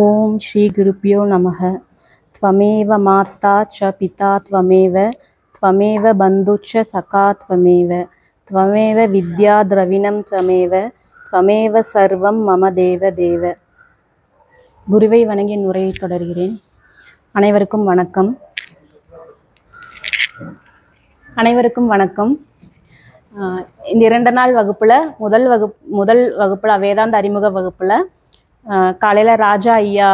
ஓம் ஸ்ரீ குருப்யோ நமः. त्वमेव माता च पिता त्वमेव त्वमेव बन्धुश्च सखा त्वमेव त्वमेव विद्या द्रविणं त्वमेव त्वमेव सर्वं मम தேவ தேவ. குருவை வணங்கி உரையை தொடர்கிறேன். அனைவருக்கும் வணக்கம். இந்த 2 நாள் வகுப்பில் முதல் வகுப்பில் வேதாந்த அறிமுக வகுப்பில் காலையில் ராஜா ஐயா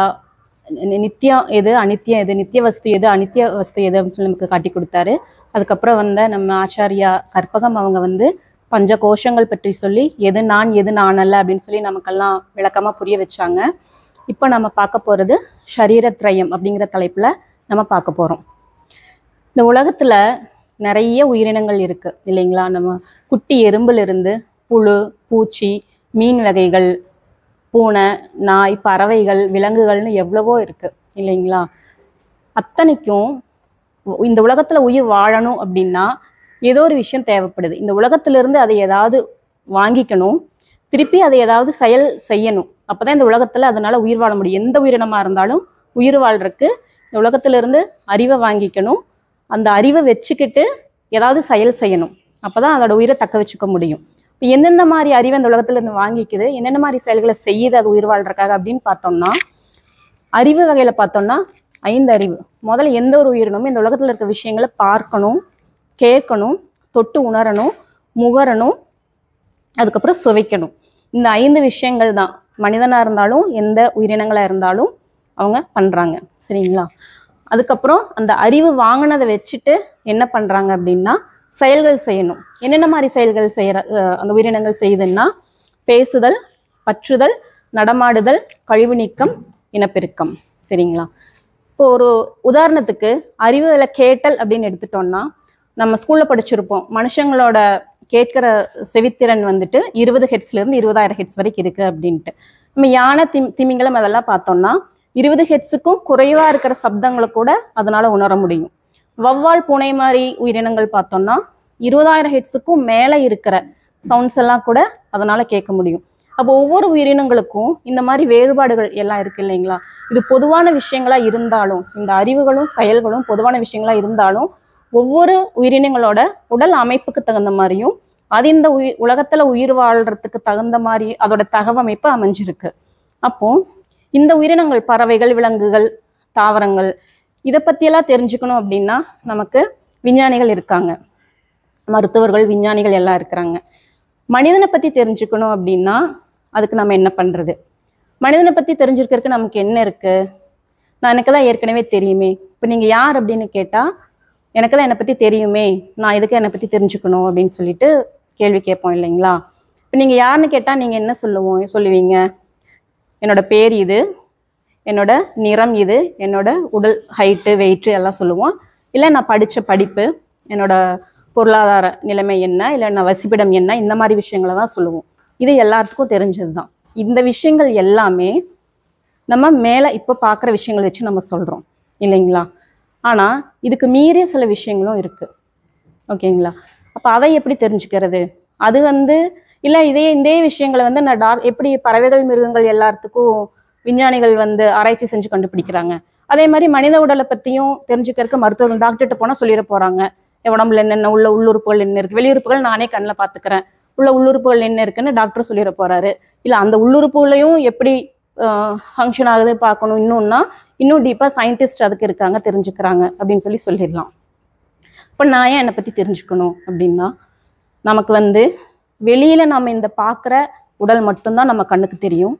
நித்தியம் எது அனித்தியம் எது, நித்திய வஸ்து எது அனித்திய வஸ்து எது அப்படின்னு சொல்லி நமக்கு காட்டி கொடுத்தாரு. அதுக்கப்புறம் நம்ம ஆச்சாரியா கற்பகம் அவங்க பஞ்ச கோஷங்கள் பற்றி சொல்லி எது நான் அல்ல அப்படின்னு சொல்லி நமக்கெல்லாம் விளக்கமாக புரிய வச்சாங்க. இப்போ நம்ம பார்க்க போகிறது ஷரீரத்ரயம் அப்படிங்கிற தலைப்பில் நம்ம பார்க்க போகிறோம். இந்த உலகத்தில் நிறைய உயிரினங்கள் இருக்குது இல்லைங்களா? நம்ம குட்டி எறும்பிலிருந்து புழு, பூச்சி, மீன் வகைகள், பூனை, நாய், பறவைகள், விலங்குகள்னு எவ்வளவோ இருக்குது இல்லைங்களா? அத்தனைக்கும் இந்த உலகத்தில் உயிர் வாழணும் அப்படின்னா ஏதோ ஒரு விஷயம் தேவைப்படுது. இந்த உலகத்திலிருந்து அதை ஏதாவது வாங்கிக்கணும், திருப்பி அதை ஏதாவது செயல் செய்யணும். அப்போ தான் இந்த உலகத்தில் அதனால் உயிர் வாழ முடியும். எந்த உயிரினமாக இருந்தாலும் உயிர் வாழ்றதுக்கு இந்த உலகத்திலிருந்து அறிவை வாங்கிக்கணும், அந்த அறிவை வச்சுக்கிட்டு ஏதாவது செயல் செய்யணும். அப்போ தான் அதோட உயிரை தக்க வச்சுக்க முடியும். இப்போ எந்தெந்த மாதிரி அறிவை இந்த உலகத்திலேருந்து வாங்கிக்குது, என்னென்ன மாதிரி செயல்களை செய்யுது அது உயிர் வாழ்றதுக்காக அப்படின்னு பார்த்தோம்னா, அறிவு வகையில் பார்த்தோம்னா 5 அறிவு. முதல்ல எந்த ஒரு உயிரினமும் இந்த உலகத்தில் இருக்க விஷயங்களை பார்க்கணும், கேட்கணும், தொட்டு உணரணும், முகரணும், அதுக்கப்புறம் சுவைக்கணும். இந்த 5 விஷயங்கள் தான் மனிதனாக இருந்தாலும் எந்த உயிரினங்களாக இருந்தாலும் அவங்க பண்ணுறாங்க. சரிங்களா? அதுக்கப்புறம் அந்த அறிவு வாங்கினதை வச்சுட்டு என்ன பண்ணுறாங்க அப்படின்னா செயல்கள் செய்யணும். என்னென்ன மாதிரி செயல்கள் அந்த உயிரினங்கள் செய்யுதுன்னா பேசுதல், பற்றுதல், நடமாடுதல், கழிவு நீக்கம், இனப்பெருக்கம். சரிங்களா? இப்போ ஒரு உதாரணத்துக்கு அறிவுல கேட்டல் அப்படின்னு எடுத்துட்டோம்னா, நம்ம ஸ்கூலில் படிச்சிருப்போம் மனுஷங்களோட கேட்கிற செவித்திறன் 20 ஹெர்ட்ஸ்லேருந்து 20,000 ஹெர்ட்ஸ் வரைக்கும் இருக்குது அப்படின்ட்டு. நம்ம யானை, திமிங்கலம் அதெல்லாம் பார்த்தோம்னா 20 ஹெர்ட்ஸுக்கும் குறைவாக இருக்கிற சப்தங்களை கூட அதனால் உணர முடியும். வௌவால், பூனை மாதிரி உயிரினங்கள் பார்த்தோம்னா 20,000 ஹெர்ட்ஸுக்கும் மேலே இருக்கிற சவுண்ட்ஸ் எல்லாம் கூட அதனால் கேட்க முடியும். அப்போ ஒவ்வொரு உயிரினங்களுக்கும் இந்த மாதிரி வேறுபாடுகள் எல்லாம் இருக்குது இல்லைங்களா? இது பொதுவான விஷயங்களாக இருந்தாலும், இந்த அறிவுகளும் செயல்களும் பொதுவான விஷயங்களாக இருந்தாலும் ஒவ்வொரு உயிரினங்களோட உடல் அமைப்புக்கு தகுந்த மாதிரியும் அது இந்த உலகத்தில் உயிர் வாழ்கிறதுக்கு தகுந்த மாதிரி அதோட தகவமைப்பு அமைஞ்சிருக்கு. அப்போ இந்த உயிரினங்கள், பறவைகள், விலங்குகள், தாவரங்கள், இதை பற்றியெல்லாம் தெரிஞ்சுக்கணும் அப்படின்னா நமக்கு விஞ்ஞானிகள் இருக்காங்க, மருத்துவர்கள், விஞ்ஞானிகள் எல்லாம் இருக்கிறாங்க. மனிதனை பற்றி தெரிஞ்சுக்கணும் அப்படின்னா அதுக்கு நம்ம என்ன பண்ணுறது? மனிதனை பற்றி தெரிஞ்சுக்கிறதுக்கு நமக்கு என்ன இருக்குது? எனக்கு தான் ஏற்கனவே தெரியுமே. இப்போ நீங்கள் யார் அப்படின்னு கேட்டால் எனக்கு தான் என்னை பற்றி தெரியுமே, நான் இதுக்கு என்னை பற்றி தெரிஞ்சுக்கணும் அப்படின்னு சொல்லிட்டு கேள்வி கேட்போம் இல்லைங்களா? இப்போ நீங்கள் யாருன்னு கேட்டால் நீங்கள் என்ன சொல்லுவீங்க? என்னோட பேர் இது, என்னோட நிறம் இது, என்னோட உடல் ஹைட்டு, வெயிட்டு எல்லாம் சொல்லுவோம். இல்லை நான் படித்த படிப்பு, என்னோட பொருளாதார நிலைமை என்ன, இல்லை நான் வசிப்பிடம் என்ன, இந்த மாதிரி விஷயங்களை தான் சொல்லுவோம். இது எல்லாத்துக்கும் தெரிஞ்சது தான். இந்த விஷயங்கள் எல்லாமே நம்ம மேலே இப்போ பார்க்குற விஷயங்கள் வச்சு நம்ம சொல்கிறோம் இல்லைங்களா? ஆனால் இதுக்கு மீறிய சில விஷயங்களும் இருக்குது. ஓகேங்களா? அப்போ அதை எப்படி தெரிஞ்சுக்கிறது? அது இல்லை இதே விஷயங்களை நான் எப்படி பறவைகள், மிருகங்கள் எல்லாத்துக்கும் விஞ்ஞானிகள் ஆராய்ச்சி செஞ்சு கண்டுபிடிக்கிறாங்க. அதே மாதிரி மனித உடலை பற்றியும் தெரிஞ்சுக்கிறதுக்கு மருத்துவர்கள் டாக்டர்கிட்ட போனால் சொல்லிட போகிறாங்க. உடம்புல என்னென்ன உள்ளுறுப்புகள் என்ன இருக்குது, வெளியுறுப்புகள் நானே கண்ணில் பார்த்துக்கிறேன், உள்ளுறுப்புகள் என்ன இருக்குன்னு டாக்டர் சொல்லிட போகிறாரு. இல்லை அந்த உள்ளுறுப்புகளையும் எப்படி ஃபங்க்ஷன் ஆகுது பார்க்கணும், இன்னும் டீப்பாக சயின்டிஸ்ட் அதுக்கு இருக்காங்க, தெரிஞ்சுக்கிறாங்க அப்படின்னு சொல்லிடலாம். இப்போ நான் ஏன் என்னை பற்றி தெரிஞ்சுக்கணும் அப்படின்னா, நமக்கு வெளியில் நம்ம இந்த பார்க்குற உடல் மட்டும்தான் நம்ம கண்ணுக்கு தெரியும்.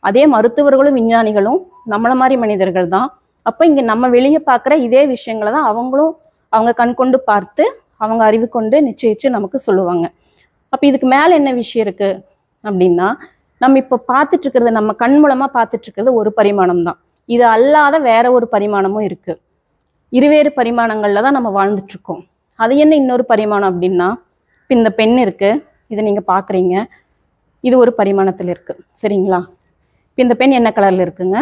அதே மருத்துவர்களும் விஞ்ஞானிகளும் நம்மளை மாதிரி மனிதர்கள் தான். அப்போ இங்கே நம்ம வெளியே பார்க்குற இதே விஷயங்களை தான் அவங்க கண் கொண்டு பார்த்து அவங்க அறிவு கொண்டு நிச்சயித்து நமக்கு சொல்லுவாங்க. அப்போ இதுக்கு மேலே என்ன விஷயம் இருக்குது அப்படின்னா, நம்ம இப்போ பார்த்துட்ருக்கிறது, நம்ம கண் மூலமாக பார்த்துட்ருக்கிறது ஒரு பரிமாணம் தான். இது அல்லாத வேற ஒரு பரிமாணமும் இருக்குது. இருவேறு பரிமாணங்களில் தான் நம்ம வாழ்ந்துட்டுருக்கோம். அது என்ன இன்னொரு பரிமாணம் அப்படின்னா, இப்போ இந்த பெண் இருக்குது, இதை நீங்கள் பார்க்குறீங்க, இது ஒரு பரிமாணத்தில் இருக்குது. சரிங்களா? இப்போ இந்த பெண் என்ன கலரில் இருக்குங்க?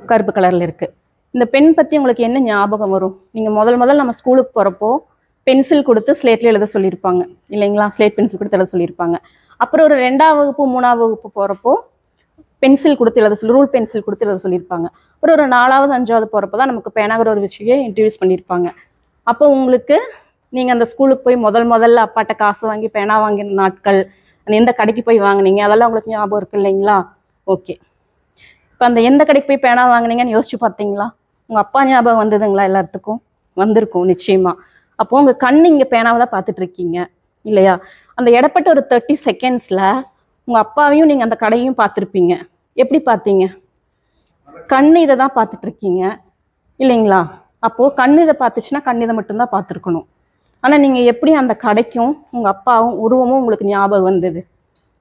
கருப்பு கலரில் இருக்குது. இந்த பெண் பற்றி உங்களுக்கு என்ன ஞாபகம் வரும்? நீங்கள் முதல் நம்ம ஸ்கூலுக்கு போகிறப்போ பென்சில் கொடுத்து ஸ்லேட்டில் எழுத சொல்லியிருப்பாங்க இல்லைங்களா? ஸ்லேட் பென்சில் கொடுத்து எழுத சொல்லியிருப்பாங்க. அப்புறம் ஒரு 2ஆம் வகுப்பு 3ஆம் வகுப்பு போகிறப்போ பென்சில் கொடுத்து எழுத சொல்லி ரூல் பென்சில் கொடுத்து எழுத சொல்லியிருப்பாங்க. ஒரு 4வது 5வது போகிறப்ப தான் நமக்கு பேனாகிற ஒரு விஷயம் இன்ட்ரடியூஸ் பண்ணியிருப்பாங்க. அப்போ உங்களுக்கு நீங்கள் அந்த ஸ்கூலுக்கு போய் முதல்ல அப்பாட்ட காசு வாங்கி பேனா வாங்கின நாட்கள், எந்த கடைக்கு போய் வாங்கினீங்க, அதெல்லாம் உங்களுக்கு ஞாபகம் இருக்கு இல்லைங்களா? ஓகே, இப்போ அந்த எந்த கடைக்கு போய் பேனா வாங்கினீங்கன்னு யோசிச்சு பார்த்தீங்களா? உங்கள் அப்பா ஞாபகம் வந்ததுங்களா? எல்லாத்துக்கும் வந்திருக்கும் நிச்சயமா. அப்போ உங்கள் கண்ணு இங்கே பேனாவை தான் பார்த்துட்டு இருக்கீங்க இல்லையா? அந்த இடப்பட்ட ஒரு 30 செகண்ட்ஸில் உங்கள் அப்பாவையும் நீங்கள் அந்த கடையும் பார்த்துருப்பீங்க. எப்படி பார்த்தீங்க? கண்ணு இதை தான் பார்த்துட்டு இருக்கீங்க இல்லைங்களா? அப்போது கண்ணு இதை பார்த்துச்சுன்னா கண்ணு இதை மட்டும்தான் பார்த்துருக்கணும். ஆனால் நீங்கள் எப்படி அந்த கடைக்கும் உங்கள் அப்பாவும் உருவமும் உங்களுக்கு ஞாபகம் வந்தது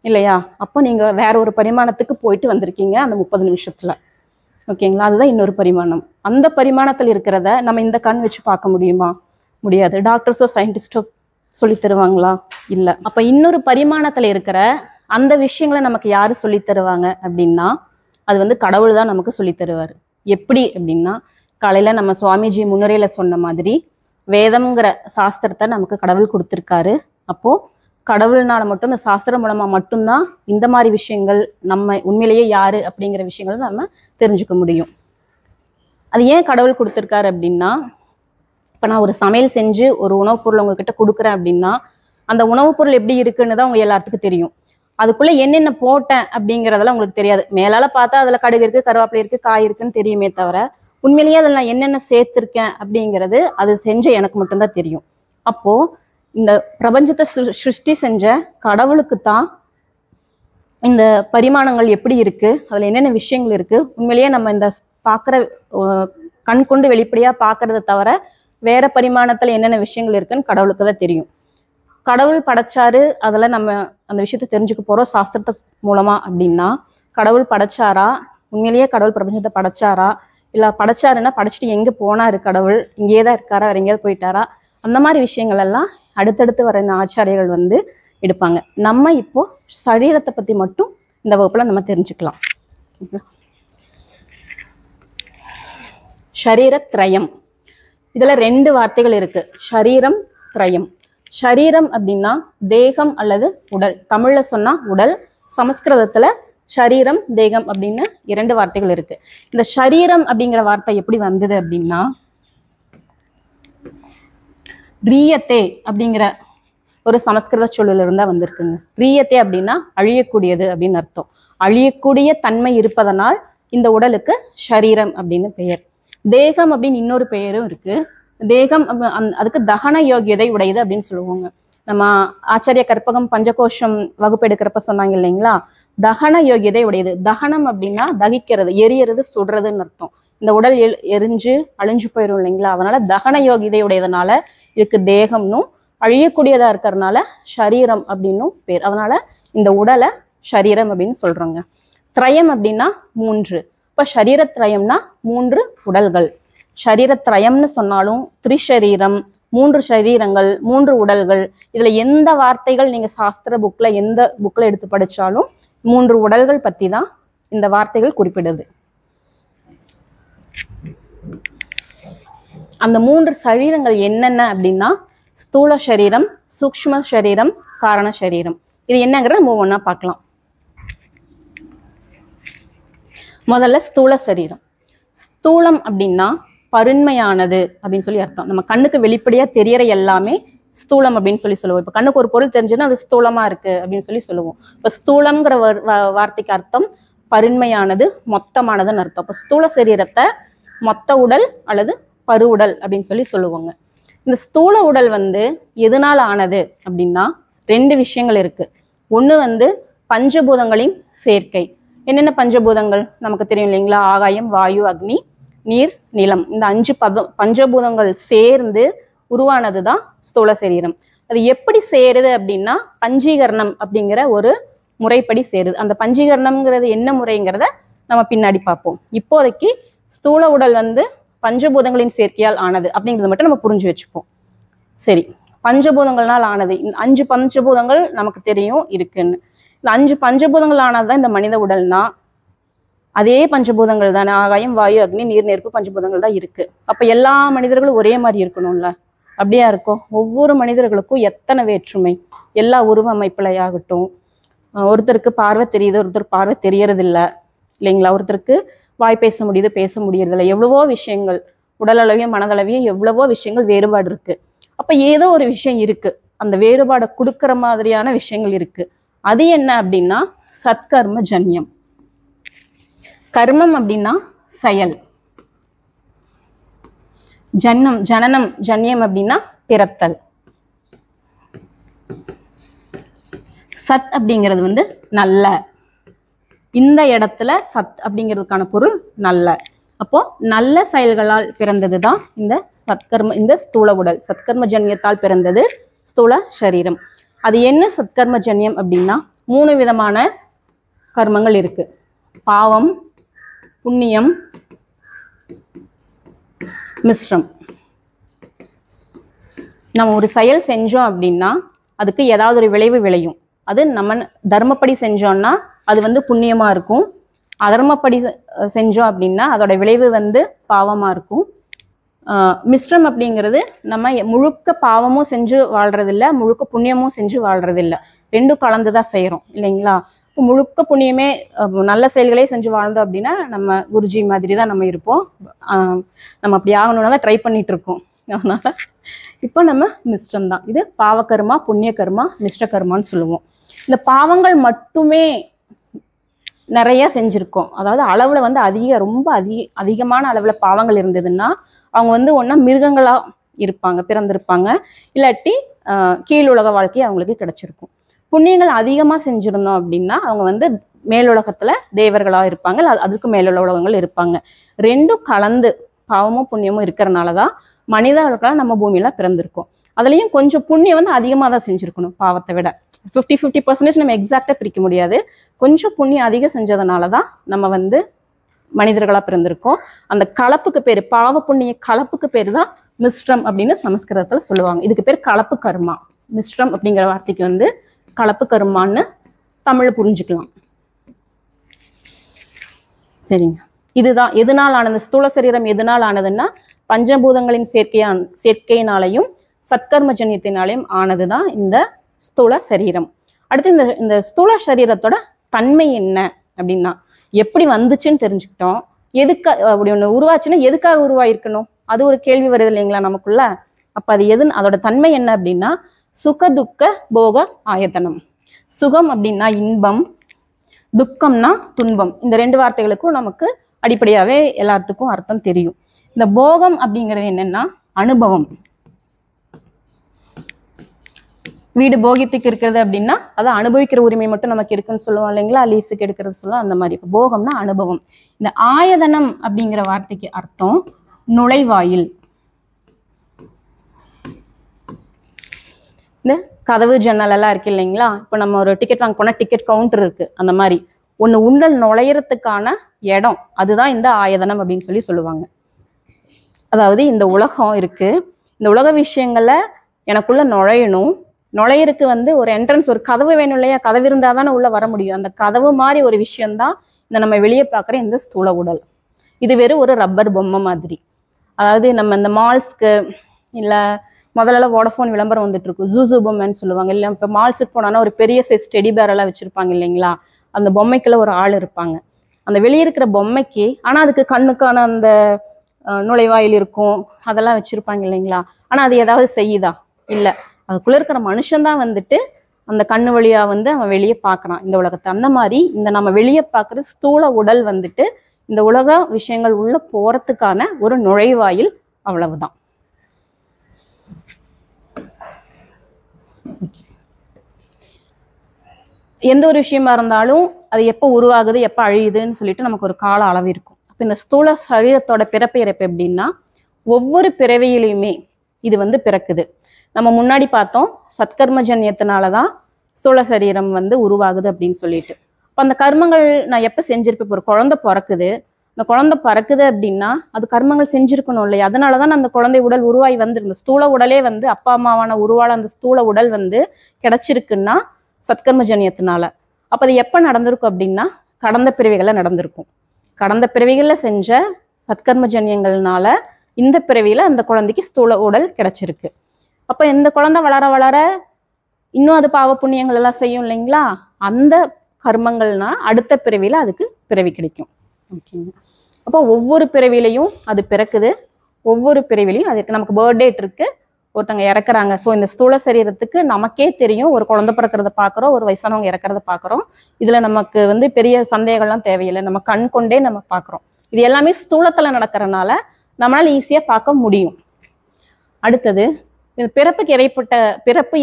இல்லையா? அப்போ நீங்கள் வேற ஒரு பரிமாணத்துக்கு போயிட்டு வந்திருக்கீங்க அந்த 30 நிமிஷத்தில். ஓகேங்களா? அதுதான் இன்னொரு பரிமாணம். அந்த பரிமாணத்தில் இருக்கிறத நம்ம இந்த கண் வச்சு பார்க்க முடியுமா? முடியாது. டாக்டர்ஸோ சயின்டிஸ்டோ சொல்லி தருவாங்களா? இல்லை. அப்போ இன்னொரு பரிமாணத்தில் இருக்கிற அந்த விஷயங்களை நமக்கு யார் சொல்லி தருவாங்க அப்படின்னா, அது வந்து கடவுள் தான் நமக்கு சொல்லி தருவார். எப்படி அப்படின்னா, காலையில் நம்ம சுவாமிஜி முன்னுரையில் சொன்ன மாதிரி வேதம்ங்கிற சாஸ்திரத்தை நமக்கு கடவுள் கொடுத்துருக்காரு. அப்போது கடவுள்னால மட்டும் இந்த சாஸ்திரம் மூலமாக மட்டும்தான் இந்த மாதிரி விஷயங்கள் நம்ம உண்மையிலேயே யார் அப்படிங்கிற விஷயங்களை நம்ம தெரிஞ்சுக்க முடியும். அது ஏன் கடவுள் கொடுத்துருக்காரு அப்படின்னா, இப்போ நான் ஒரு சமையல் செஞ்சு ஒரு உணவுப் பொருள் உங்ககிட்ட கொடுக்குறேன் அப்படின்னா, அந்த உணவுப் பொருள் எப்படி இருக்குன்னு தான் உங்க எல்லாத்துக்கும் தெரியும். அதுக்குள்ளே என்னென்ன போட்டேன் அப்படிங்கிறதெல்லாம் உங்களுக்கு தெரியாது. மேலால் பார்த்தா அதில் கடுகு இருக்குது, கருவேப்பிலை இருக்குது, காய் இருக்குன்னு தெரியுமே தவிர உண்மையிலேயே அதில் நான் என்னென்ன சேர்த்துருக்கேன் அப்படிங்கிறது அது செஞ்ச எனக்கு மட்டும்தான் தெரியும். அப்போது இந்த பிரபஞ்சத்தை சிருஷ்டி செஞ்ச கடவுளுக்கு தான் இந்த பரிமாணங்கள் எப்படி இருக்குது, அதில் என்னென்ன விஷயங்கள் இருக்குது, உண்மையிலேயே நம்ம இந்த பார்க்குற கண் கொண்டு வெளிப்படையாக பார்க்குறத தவிர வேற பரிமாணத்தில் என்னென்ன விஷயங்கள் இருக்குன்னு கடவுளுக்கு தான் தெரியும். கடவுள் படைச்சாரு, அதில் நம்ம அந்த விஷயத்தை தெரிஞ்சுக்க போகிறோம் சாஸ்திரத்தை மூலமாக அப்படின்னா, கடவுள் படைச்சாரா, உண்மையிலேயே கடவுள் பிரபஞ்சத்தை படைச்சாரா, இல்லை படைச்சாருன்னா படைச்சிட்டு எங்கே போனாரு கடவுள், இங்கேயே தான் இருக்காரா, வேற எங்கேயாவது போயிட்டாரா, அந்த மாதிரி விஷயங்கள் எல்லாம் அடுத்தடுத்து வர இந்த ஆச்சாரியர்கள் வந்து எடுப்பாங்க. நம்ம இப்போ சரீரத்தை பற்றி மட்டும் இந்த வகுப்பில் நம்ம தெரிஞ்சுக்கலாம். ஷரீரத்ரயம், இதில் 2 வார்த்தைகள் இருக்கு. ஷரீரம், திரயம். ஷரீரம் அப்படின்னா தேகம் அல்லது உடல். தமிழில் சொன்னால் உடல், சமஸ்கிருதத்தில் ஷரீரம் தேகம் அப்படின்னு 2 வார்த்தைகள் இருக்கு. இந்த ஷரீரம் அப்படிங்கிற வார்த்தை எப்படி வந்தது அப்படின்னா, ரீயத்தே அப்படிங்கிற ஒரு சமஸ்கிருத சொல்லில் இருந்தால் வந்திருக்குங்க. ரீயத்தே அப்படின்னா அழியக்கூடியது அப்படின்னு அர்த்தம். அழியக்கூடிய தன்மை இருப்பதனால் இந்த உடலுக்கு ஷரீரம் அப்படின்னு பெயர். தேகம் அப்படின்னு இன்னொரு பெயரும் இருக்கு. தேகம் அதுக்கு தகன யோகியதை உடையது அப்படின்னு சொல்லுவாங்க. நம்ம ஆச்சாரிய கற்பகம் பஞ்சகோஷம் வகுப்பு எடுக்கிறப்ப சொன்னாங்க இல்லைங்களா, தகன யோகியதை உடையது. தகனம் அப்படின்னா தகிக்கிறது, எரியறது, சுடுறதுன்னு அர்த்தம். இந்த உடல் எரிஞ்சு அழிஞ்சு போயிடும் இல்லைங்களா, அதனால தகன யோகியதை உடையதுனால இதுக்கு தேகம்னும், அழியக்கூடியதா இருக்கிறதுனால ஷரீரம் அப்படின்னும் பேர். அதனால இந்த உடலை ஷரீரம் அப்படின்னு சொல்றோங்க. திரயம் அப்படின்னா 3. இப்போ ஷரீரத்ரயம்னா 3 உடல்கள். ஷரீரத்ரயம்னு சொன்னாலும் திரிஷரீரம், 3 சரீரங்கள், 3 உடல்கள். இதுல எந்த வார்த்தைகள் நீங்க சாஸ்திர புக்ல எந்த புக்ல எடுத்து படிச்சாலும் 3 உடல்கள் பத்தி தான் இந்த வார்த்தைகள் குறிப்பிடுது. அந்த 3 சரீரங்கள் என்னென்ன அப்படின்னா, ஸ்தூல சரீரம், சூக்ஷ்ம சரீரம், காரண சரீரம். இது என்னங்கிறத நம்ம ஒவ்வொன்றா பார்க்கலாம். முதல்ல ஸ்தூல சரீரம். ஸ்தூலம் அப்படின்னா பருண்மையானது அப்படின்னு சொல்லி அர்த்தம். நம்ம கண்ணுக்கு வெளிப்படையா தெரியற எல்லாமே ஸ்தூலம் அப்படின்னு சொல்லி சொல்லுவோம். இப்போ கண்ணுக்கு ஒரு பொருள் தெரிஞ்சுன்னா அது ஸ்தூலமா இருக்கு அப்படின்னு சொல்லி சொல்லுவோம். இப்போ ஸ்தூலம்ங்கிற வார்த்தைக்கு அர்த்தம் பருண்மையானது, மொத்தமானதுன்னு அர்த்தம். இப்போ ஸ்தூல சரீரத்தை மொத்த உடல் அல்லது பருவுடல் அப்படின்னு சொல்லி சொல்லுவாங்க. இந்த ஸ்தூல உடல் வந்து எதனால ஆனது அப்படின்னா 2 விஷயங்கள் இருக்கு. ஒன்று வந்து பஞ்சபூதங்களின் சேர்க்கை. என்னென்ன பஞ்சபூதங்கள் நமக்கு தெரியும் இல்லைங்களா, ஆகாயம், வாயு, அக்னி, நீர், நிலம். இந்த 5 பஞ்சபூதங்கள் சேர்ந்து உருவானது தான் ஸ்தூல சரீரம். அது எப்படி சேருது அப்படின்னா பஞ்சீகரணம் அப்படிங்கிற ஒரு முறைப்படி சேருது. அந்த பஞ்சீகரணம்ங்கிறது என்ன முறைங்கிறத நம்ம பின்னாடி பார்ப்போம். இப்போதைக்கு ஸ்தூல உடல் வந்து பஞ்சபூதங்களின் சேர்க்கையால் ஆனது அப்படிங்கிறத மட்டும் நம்ம புரிஞ்சு வச்சுப்போம். சரி, பஞ்சபூதங்கள்னால் ஆனது. 5 பஞ்சபூதங்கள் நமக்கு தெரியும் இருக்குன்னு. இந்த 5 பஞ்சபூதங்கள் ஆனதுதான் இந்த மனித உடல்னா அதே பஞ்சபூதங்கள் தானே, ஆகாயம், வாயு, அக்னி, நீர், நெருப்பு பஞ்சபூதங்கள் தான் இருக்கு. அப்ப எல்லா மனிதர்களும் ஒரே மாதிரி இருக்கணும்ல, அப்படியா இருக்கும்? ஒவ்வொரு மனிதர்களுக்கும் எத்தனை வேற்றுமை, எல்லா உருவ அமைப்புலையாகட்டும். ஒருத்தருக்கு பார்வை தெரியுது, ஒருத்தர் பார்வை தெரியறது இல்லை. இல்லைங்களா? ஒருத்தருக்கு வாய் பேச முடியுது, பேச முடியறதில்ல, எவ்வளவோ விஷயங்கள் உடல் அளவையும் மனதளவையும் எவ்வளவோ விஷயங்கள் வேறுபாடு இருக்கு. அப்ப ஏதோ ஒரு விஷயம் இருக்கு, அந்த வேறுபாடை கொடுக்கிற மாதிரியான விஷயங்கள் இருக்கு. அது என்ன அப்படின்னா சத்கர்ம ஜன்யம். கர்மம் அப்படின்னா செயல், ஜனனம் ஜன்யம் அப்படின்னா பிறத்தல். சத் அப்படிங்கிறது வந்து நல்ல, இந்த இடத்துல சத் அப்படிங்கிறதுக்கான பொருள் நல்ல. அப்போ நல்ல செயல்களால் பிறந்தது தான் இந்த சத்கர்ம, இந்த ஸ்தூல உடல். சத்கர்ம ஜன்யத்தால் பிறந்தது ஸ்தூல சரீரம். அது என்ன சத்கர்ம ஜன்யம் அப்படின்னா 3 விதமான கர்மங்கள் இருக்கு. பாவம், புண்ணியம், மிஸ்ரம். நம்ம ஒரு செயல் செஞ்சோம் அப்படின்னா அதுக்கு ஏதாவது ஒரு விளைவு விளையும். அது நம்ம தர்மப்படி செஞ்சோம்னா அது வந்து புண்ணியமா இருக்கும். அதர்மப்படி செஞ்சோம் அப்படின்னா அதோட விளைவு வந்து பாவமா இருக்கும். மிஸ்ரம் அப்படிங்கிறது நம்ம முழுக்க பாவமும் செஞ்சு வாழ்றதில்ல, முழுக்க புண்ணியமும் செஞ்சு வாழ்றதில்ல, ரெண்டும் கலந்துதான் செய்யறோம் இல்லைங்களா? முழுக்க புண்ணியமே நல்ல செயல்களே செஞ்சு வாழ்ந்தோம் அப்படின்னா நம்ம குருஜி மாதிரி தான் நம்ம இருப்போம். நம்ம அப்படி ஆகணும்னா தான் ட்ரை பண்ணிட்டு இருக்கோம். அதனால இப்போ நம்ம மிஸ்ரம் தான். இது பாவகர்மா, புண்ணிய கர்மா, மிஸ்ர கர்மான்னு சொல்லுவோம். இந்த பாவங்கள் மட்டுமே நிறைய செஞ்சிருக்கோம், அதாவது அளவுல வந்து ரொம்ப அதிகமான அளவுல பாவங்கள் இருந்ததுன்னா அவங்க வந்து ஒன்னா மிருகங்களா இருப்பாங்க, பிறந்திருப்பாங்க, இல்லாட்டி கீழுலக வாழ்க்கை அவங்களுக்கு கிடைச்சிருக்கும். புண்ணியங்கள் அதிகமா செஞ்சிருந்தோம் அப்படின்னா அவங்க வந்து மேலுலகத்துல தேவர்களா இருப்பாங்க, அதுக்கு மேலுலகங்கள் இருப்பாங்க. ரெண்டும் கலந்து பாவமும் புண்ணியமும் இருக்கிறனாலதான் மனிதர்களா நம்ம பூமியில பிறந்திருக்கோம். அதுலயும் கொஞ்சம் புண்ணியம் வந்து அதிகமா தான் செஞ்சிருக்கணும், பாவத்தை விட 50% நம்ம எக்ஸாக்டா பிரிக்க முடியாது. கொஞ்சம் புண்ணியம் அதிகம் செஞ்சதுனாலதான் நம்ம வந்து மனிதர்களா பிறந்திருக்கோம். அந்த கலப்புக்கு பேரு, பாவ புண்ணிய கலப்புக்கு பேரு தான் மிஸ்ரம் அப்படின்னு சமஸ்கிருதத்துல சொல்லுவாங்க. இதுக்கு பேர் கலப்பு கர்மா. மிஸ்ரம் அப்படிங்கிற வார்த்தைக்கு வந்து கலப்பு கர்மான்னு தமிழ்ல புரிஞ்சுக்கலாம். சரிங்க. இதுதான் எதனால் ஆனது, ஸ்தூல சரீரம் எதனால் ஆனதுன்னா பஞ்சபூதங்களின் சேர்க்கையினாலையும் சத்கர்ம ஜன்யத்தினாலையும் ஆனதுதான் இந்த ஸ்தூல சரீரம். அடுத்து இந்த ஸ்தூல சரீரத்தோட தன்மை என்ன அப்படின்னா எப்படி வந்துச்சுன்னு தெரிஞ்சுக்கிட்டோம். எதுக்கு அப்படி ஒண்ணு உருவாச்சுன்னா எதுக்காக உருவாயிருக்கணும், அது ஒரு கேள்வி வருது இல்லைங்களா நமக்குள்ள. அப்ப அது அதோட தன்மை என்ன அப்படின்னா சுக துக்க போக ஆயத்தனம். சுகம் அப்படின்னா இன்பம், துக்கம்னா துன்பம். இந்த 2 வார்த்தைகளுக்கும் நமக்கு அடிப்படையாவே எல்லாத்துக்கும் அர்த்தம் தெரியும். இந்த போகம் அப்படிங்கிறது என்னன்னா அனுபவம். வீடு போகியத்துக்கு இருக்கிறது அப்படின்னா அதை அனுபவிக்கிற உரிமை மட்டும் நமக்கு இருக்குன்னு சொல்லுவோம் இல்லைங்களா, லீஸுக்கு எடுக்கிறது சொல்லுவோம், அந்த மாதிரி. இப்போ போகம்னா அனுபவம். இந்த ஆயதனம் அப்படிங்கிற வார்த்தைக்கு அர்த்தம் நுழைவாயில். இந்த கதவு ஜன்னல் எல்லாம் இருக்கு இல்லைங்களா, இப்போ நம்ம ஒரு டிக்கெட் வாங்க போனா டிக்கெட் கவுண்டர் இருக்கு, அந்த மாதிரி ஒன்று உண்டல் நுழையறதுக்கான இடம், அதுதான் இந்த ஆயதனம் அப்படின்னு சொல்லுவாங்க. அதாவது இந்த உலகம் இருக்கு, இந்த உலக விஷயங்களை எனக்குள்ள நுழையறதுக்கு வந்து ஒரு என்ட்ரன்ஸ், ஒரு கதவு வேணும் இல்லையா, கதவு இருந்தால் தானே உள்ள வர முடியும். அந்த கதவு மாதிரி ஒரு விஷயம்தான் இந்த நம்ம வெளியே பார்க்குற இந்த ஸ்தூல உடல். இது வெறும் ஒரு ரப்பர் பொம்மை மாதிரி. அதாவது நம்ம இந்த மால்ஸ்க்கு இல்லை முதல்ல வோடஃபோன் விளம்பரம் வந்துட்டு இருக்கும், ஜூசு பொம்மைன்னு சொல்லுவாங்க இல்லை. இப்போ மால்ஸுக்கு போனோன்னா ஒரு பெரிய சைஸ் டெடி பேர் எல்லாம் வச்சிருப்பாங்க இல்லைங்களா, அந்த பொம்மைக்குள்ள ஒரு ஆள் இருப்பாங்க. அந்த வெளியே இருக்கிற பொம்மைக்கு ஆனால் அதுக்கு கண்ணுக்கான அந்த நுழைவாயில் இருக்கும், அதெல்லாம் வச்சிருப்பாங்க இல்லைங்களா. ஆனால் அது ஏதாவது செய்யுதா? இல்லை. அதுக்குள்ள இருக்கிற மனுஷன்தான் வந்துட்டு அந்த கண்ணு வழியா வந்து அவன் வெளியே பார்க்கறான் இந்த உலகத்தை. அந்த மாதிரி இந்த நம்ம வெளியே பார்க்குற ஸ்தூல உடல் வந்துட்டு இந்த உலக விஷயங்கள் உள்ள போறதுக்கான ஒரு நுழைவாயில், அவ்வளவுதான். எந்த ஒரு விஷயமா இருந்தாலும் அது எப்போ உருவாகுது எப்போ அழியுதுன்னு சொல்லிட்டு நமக்கு ஒரு கால அளவு இருக்கும். அப்போ இந்த ஸ்தூல சரீரத்தோட பிறப்பு இறப்பு எப்படின்னா ஒவ்வொரு பிறவியிலையுமே இது வந்து பிறக்குது. நம்ம முன்னாடி பார்த்தோம் சத்கர்ம ஜன்யத்தினாலதான் ஸ்தூல சரீரம் வந்து உருவாகுது அப்படின்னு சொல்லிட்டு. அப்போ அந்த கர்மங்கள் நான் எப்போ செஞ்சிருப்பேன், இப்போ ஒரு குழந்தை பிறக்குது, அந்த குழந்தை பிறக்குது அப்படின்னா அது கர்மங்கள் செஞ்சிருக்கணும் இல்லையா, அதனாலதான் அந்த குழந்தை உடல் உருவாகி வந்துருக்கு. ஸ்தூல உடலே வந்து அப்பா அம்மாவான உருவால அந்த ஸ்தூல உடல் வந்து கிடைச்சிருக்குன்னா சத்கர்ம ஜன்யத்தினால. அப்போ அது எப்போ நடந்திருக்கும் அப்படின்னா கடந்த பிறவிகளில் நடந்திருக்கும். கடந்த பிறவிகளில் செஞ்ச சத்கர்ம ஜன்யங்கள்னால இந்த பிறவியில அந்த குழந்தைக்கு ஸ்தூல உடல் கிடைச்சிருக்கு. அப்போ இந்த குழந்தை வளர வளர இன்னும் அது பாவ புண்ணியங்கள் எல்லாம் செய்யும் இல்லைங்களா, அந்த கர்மங்கள்னா அடுத்த பிறவியில அதுக்கு பிறவி கிடைக்கும். ஓகேங்க. அப்போ ஒவ்வொரு பிறவிலையும் அது பிறக்குது, ஒவ்வொரு பிறவிலையும் அதுக்கு நமக்கு பர்த்டேட் இருக்கு, ஒருத்தவங்க இறக்குறாங்க. ஸோ இந்த ஸ்தூல சரீரத்துக்கு நமக்கே தெரியும், ஒரு குழந்தை பிறக்கிறத பார்க்குறோம், ஒரு வயசானவங்க இறக்கிறத பார்க்குறோம். இதில் நமக்கு வந்து பெரிய சந்தேகம்லாம் தேவையில்லை, நம்ம கண் கொண்டே நம்ம பார்க்குறோம். இது எல்லாமே ஸ்தூலத்தில் நடக்கிறனால நம்மளால் ஈஸியாக பார்க்க முடியும். அடுத்தது, இந்த பிறப்பு